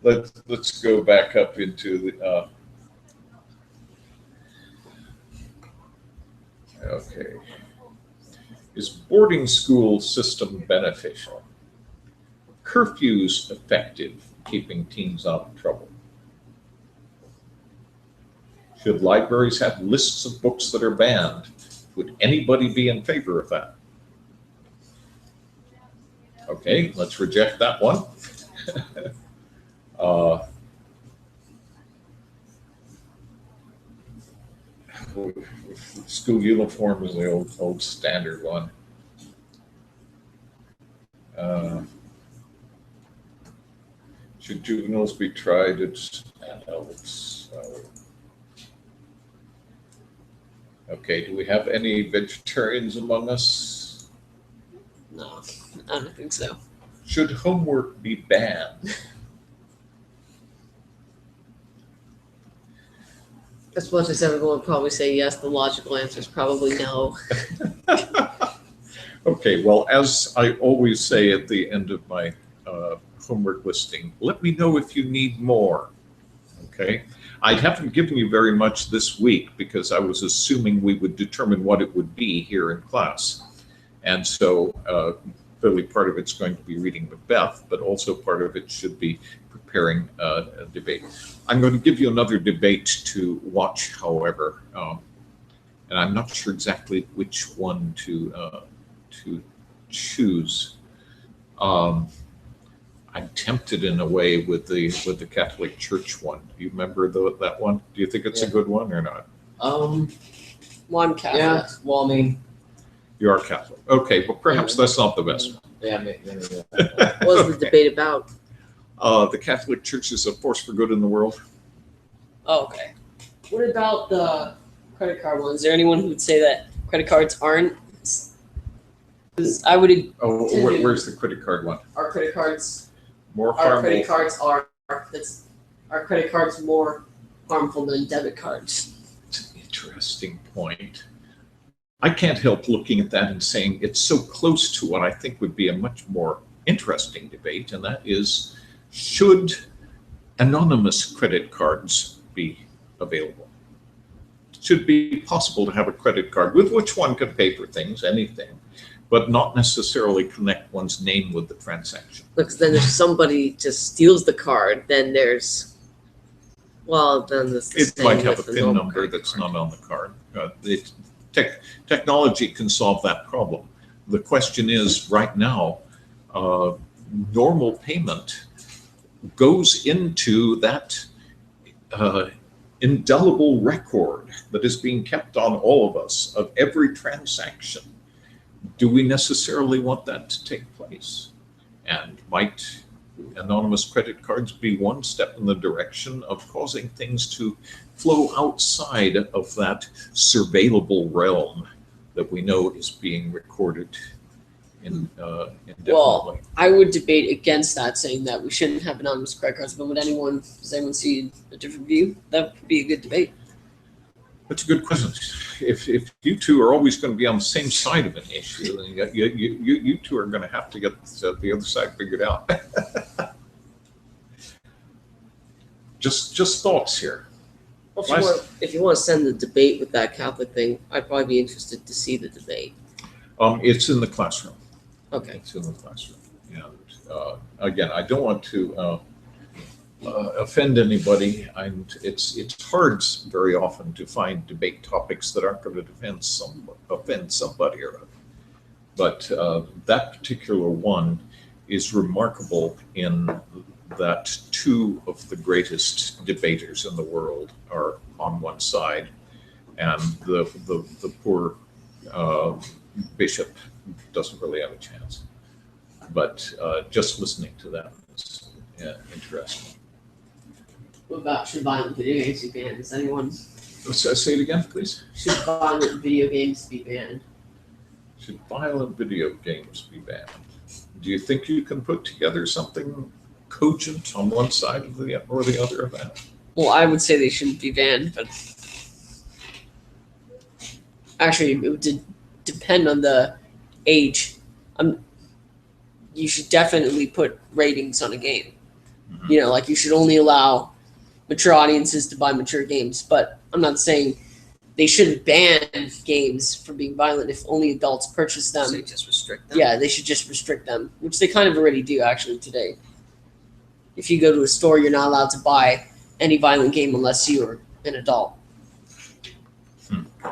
Let's go back up into the. Okay. Is boarding school system beneficial? Curfews effective keeping teens out of trouble? Should libraries have lists of books that are banned? Would anybody be in favor of that? Okay, let's reject that one. School uniform is the old standard one. Should juveniles be tried as adults? Okay, do we have any vegetarians among us? No, I don't think so. Should homework be banned? As much as everyone would probably say yes, the logical answer is probably no. Okay, well, as I always say at the end of my homework listing, let me know if you need more. Okay, I haven't given you very much this week because I was assuming we would determine what it would be here in class. And so clearly part of it's going to be reading Macbeth, but also part of it should be preparing a debate. I'm going to give you another debate to watch, however, and I'm not sure exactly which one to choose. I'm tempted in a way with the Catholic Church one. Do you remember that one? Do you think it's a good one or not? Well, I'm Catholic. Yeah. Well, I mean, You are Catholic. Okay, well, perhaps that's not the best one. yeah, maybe. What was the debate about? The Catholic Church is a force for good in the world. Oh, okay. What about the credit card one? Is there anyone who would say that credit cards aren't? Because I would. Oh, where's the credit card one? Our credit cards. More Our harmful. credit cards are. Our credit cards more harmful than debit cards. It's an interesting point. I can't help looking at that and saying it's so close to what I think would be a much more interesting debate, and that is, should anonymous credit cards be available? It should be possible to have a credit card with which one can pay for things, anything, but not necessarily connect one's name with the transaction. Because then if somebody just steals the card, then there's, well, then this. It might have a PIN number that's not on the card. Technology can solve that problem. The question is, right now, normal payment goes into that indelible record that is being kept on all of us of every transaction. Do we necessarily want that to take place? And might anonymous credit cards be one step in the direction of causing things to flow outside of that surveillable realm that we know is being recorded indefinitely? Well, I would debate against that, saying that we shouldn't have anonymous credit cards. But does anyone see a different view? That would be a good debate. That's a good question. If you two are always going to be on the same side of an issue, then you two are going to have to get the other side figured out. Just thoughts here. Well, if you want to send the debate with that Catholic thing, I'd probably be interested to see the debate. It's in the classroom. Okay. It's in the classroom. And again, I don't want to offend anybody, and it's hard very often to find debate topics that aren't going to offend somebody or other. But that particular one is remarkable in that two of the greatest debaters in the world are on one side, and the poor bishop doesn't really have a chance. But just listening to that is interesting. What about should violent video games be banned? Does anyone Say it again, please. should violent video games be banned? Should violent video games be banned? Do you think you can put together something cogent on one side of or the other of that? Well, I would say they shouldn't be banned, but actually, it would depend on the age. You should definitely put ratings on a game. Mhm. You know, like you should only allow mature audiences to buy mature games. But I'm not saying they shouldn't ban games from being violent if only adults purchase them. So you just restrict them. Yeah, they should just restrict them, which they kind of already do actually today. If you go to a store, you're not allowed to buy any violent game unless you're an adult.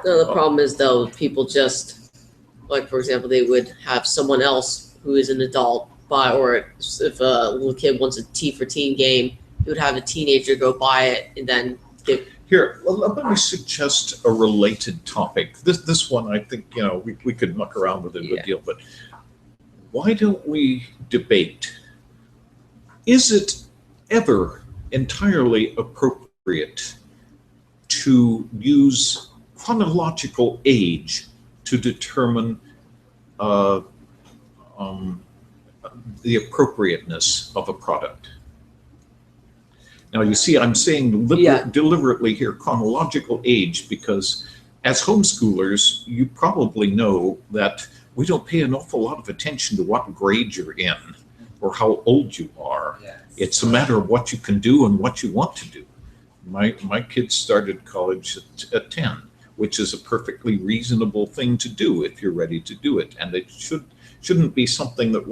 No, the problem is though, people just, like for example, they would have someone else who is an adult buy, or if a little kid wants a T for teen game, they would have a teenager go buy it and then give. Here, let me suggest a related topic. This one, I think, we could muck around with it a good deal, but why don't we debate, is it ever entirely appropriate to use chronological age to determine the appropriateness of a product? Now, you see, I'm saying deliberately here chronological age because as homeschoolers, you probably know that we don't pay an awful lot of attention to what grade you're in or how old you are. Yes. It's a matter of what you can do and what you want to do. My kids started college at 10, which is a perfectly reasonable thing to do if you're ready to do it. And it shouldn't be something that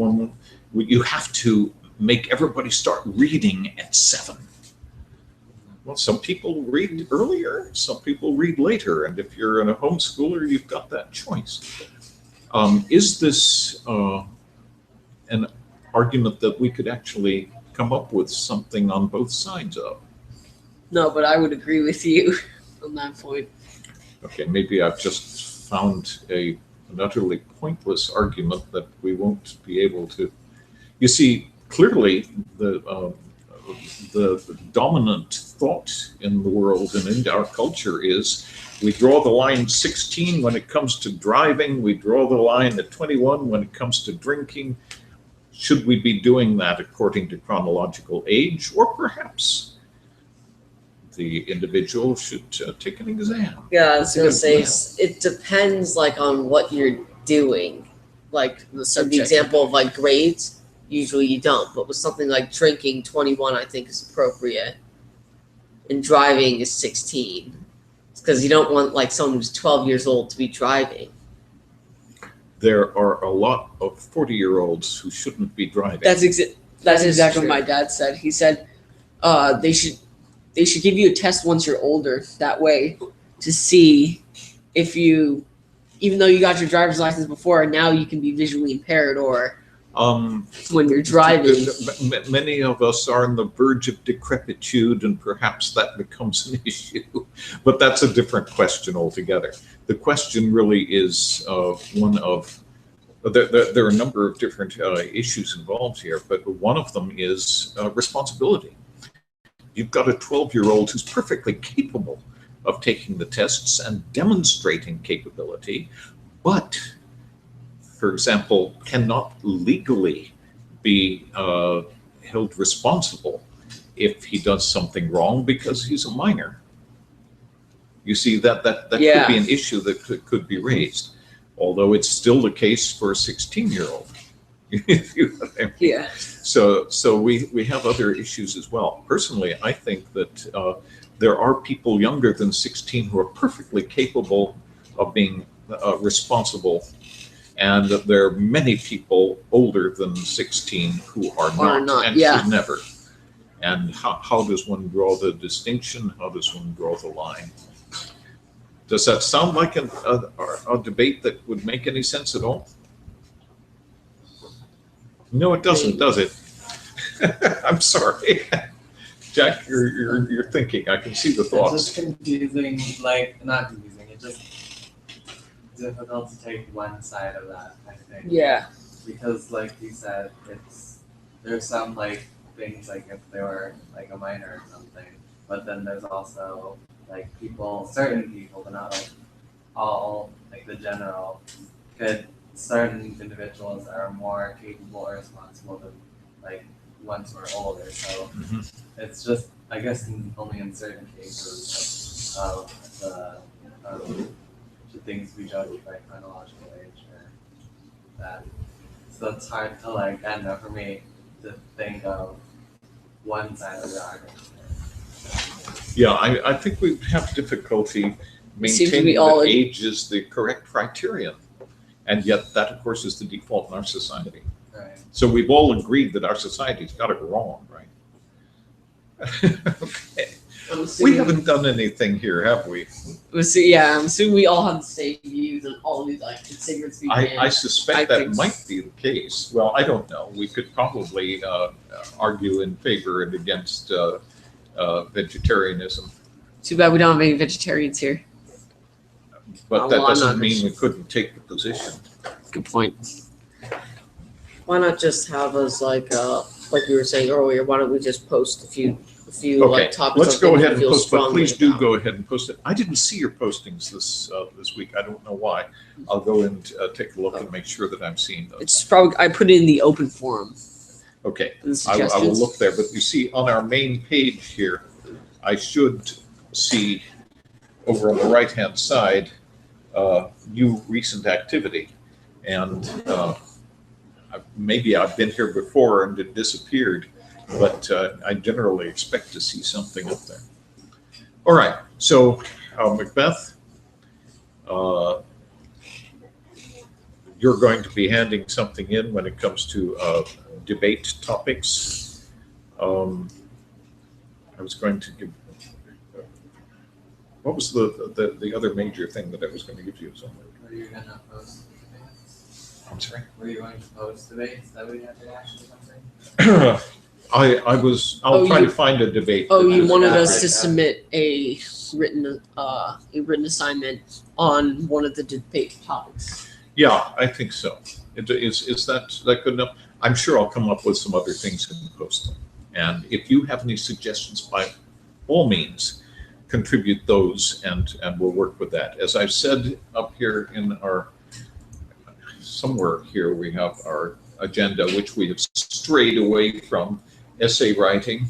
you have to make everybody start reading at 7. Well, some people read earlier, some people read later, and if you're in a homeschooler, you've got that choice. Is this an argument that we could actually come up with something on both sides of? No, but I would agree with you on that point. Okay, maybe I've just found an utterly pointless argument that we won't be able to. You see, clearly the dominant thought in the world and in our culture is we draw the line 16 when it comes to driving, we draw the line at 21 when it comes to drinking. Should we be doing that according to chronological age, or perhaps the individual should take an exam? Yeah, I was gonna say Yeah. it depends like on what you're doing. Like The the subject. example of like grades, usually you don't. But with something like drinking, 21 I think is appropriate, and driving is 16, because you don't want like someone who's 12 years old to be driving. There are a lot of 40-year-olds who shouldn't be driving. That's That is exactly true. what my dad said. He said they should give you a test once you're older. That way, to see if you, even though you got your driver's license before, now you can be visually impaired, or when you're driving. Many of us are on the verge of decrepitude, and perhaps that becomes an issue. But that's a different question altogether. The question really is one of, there are a number of different issues involved here, but one of them is responsibility. You've got a 12-year-old who's perfectly capable of taking the tests and demonstrating capability, but, for example, cannot legally be held responsible if he does something wrong because he's a minor. You see, that could be an issue that could be raised, although it's still the case for a 16-year-old. Yeah. So we have other issues as well. Personally, I think that there are people younger than 16 who are perfectly capable of being responsible, and that there are many people older than 16 who are not and yeah. should never. And how does one draw the distinction? How does one draw the line? Does that sound like a debate that would make any sense at all? No, it doesn't, does it? I'm sorry. Jack, you're thinking. I can see the It's thoughts. just confusing, like, not confusing, it's just difficult to take one side of that, I think. Yeah. Because like you said, there's some like things like if they were like a minor or something, but then there's also like certain people, but not like all, like the general, certain individuals are more capable or responsible than like ones who are older. So Mhm. it's just, I guess, only in certain cases of the things we judge by chronological age or that. So it's hard to like, I don't know, for me to think of one side of the argument. Yeah, I think we have difficulty Seems to maintaining be all that in- age is the correct criterion. And yet that, of course, is the default in our society. Right. So we've all agreed that our society's got it wrong, right? Okay. I'm We assuming, haven't done anything here, have we? I'm assuming we all have the same views and all of these like cigarettes be I banned. suspect I that think might be the case. Well, I don't know. We could probably argue in favor and against vegetarianism, Too bad we don't have any vegetarians here. but Oh, that well, I'm doesn't not mean we couldn't take the position. Good point. Why not just have us like we were saying earlier, why don't we just post a few Okay, like topics let's of go things ahead we and feel post, but strongly please do about? go ahead and post it. I didn't see your postings this week. I don't know why. I'll go and take a look and make sure that I'm seeing those. It's probably I put it in the open forum. Okay, The I will suggestions. look there, but you see on our main page here, I should see over on the right-hand side, new recent activity. And maybe I've been here before and it disappeared, but I generally expect to see something up there. All right, so Macbeth, you're going to be handing something in when it comes to debate topics. I was going to give, what was the other major thing that I was going to give you? Somewhere? Were you gonna post debates? I'm sorry. Were you going to post debates that we had to actually something? I'll try to find a debate. Oh, that you is wanted appropriate. us to submit a written assignment on one of the debate topics. Yeah, I think so. Is that good enough? I'm sure I'll come up with some other things and post them. And if you have any suggestions, by all means, contribute those and we'll work with that. As I've said up here in our, somewhere here we have our agenda, which we have strayed away from essay writing,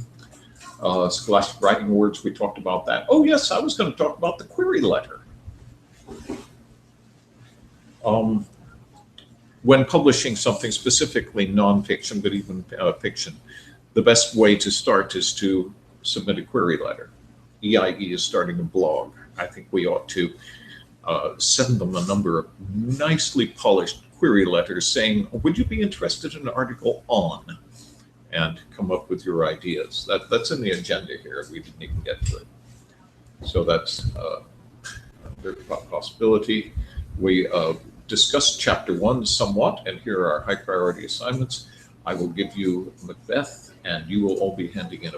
scholastic writing awards. We talked about that. Oh yes, I was going to talk about the query letter. When publishing something, specifically nonfiction, but even fiction, the best way to start is to submit a query letter. EIE is starting a blog. I think we ought to send them a number of nicely polished query letters saying, would you be interested in an article on? And come up with your ideas. That's in the agenda here. We didn't even get to it. So that's a possibility. We discussed chapter 1 somewhat, and here are our high priority assignments. I will give you Macbeth, and you will all be handing in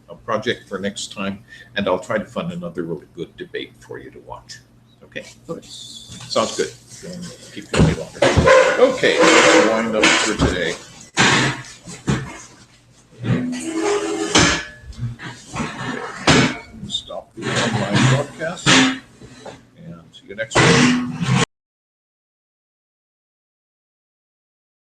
a project for next time, and I'll try to find another really good debate for you to watch. Okay? Sounds good. Don't keep you any longer. Okay, let's wind up for today. Stop the online broadcast, and see you next week.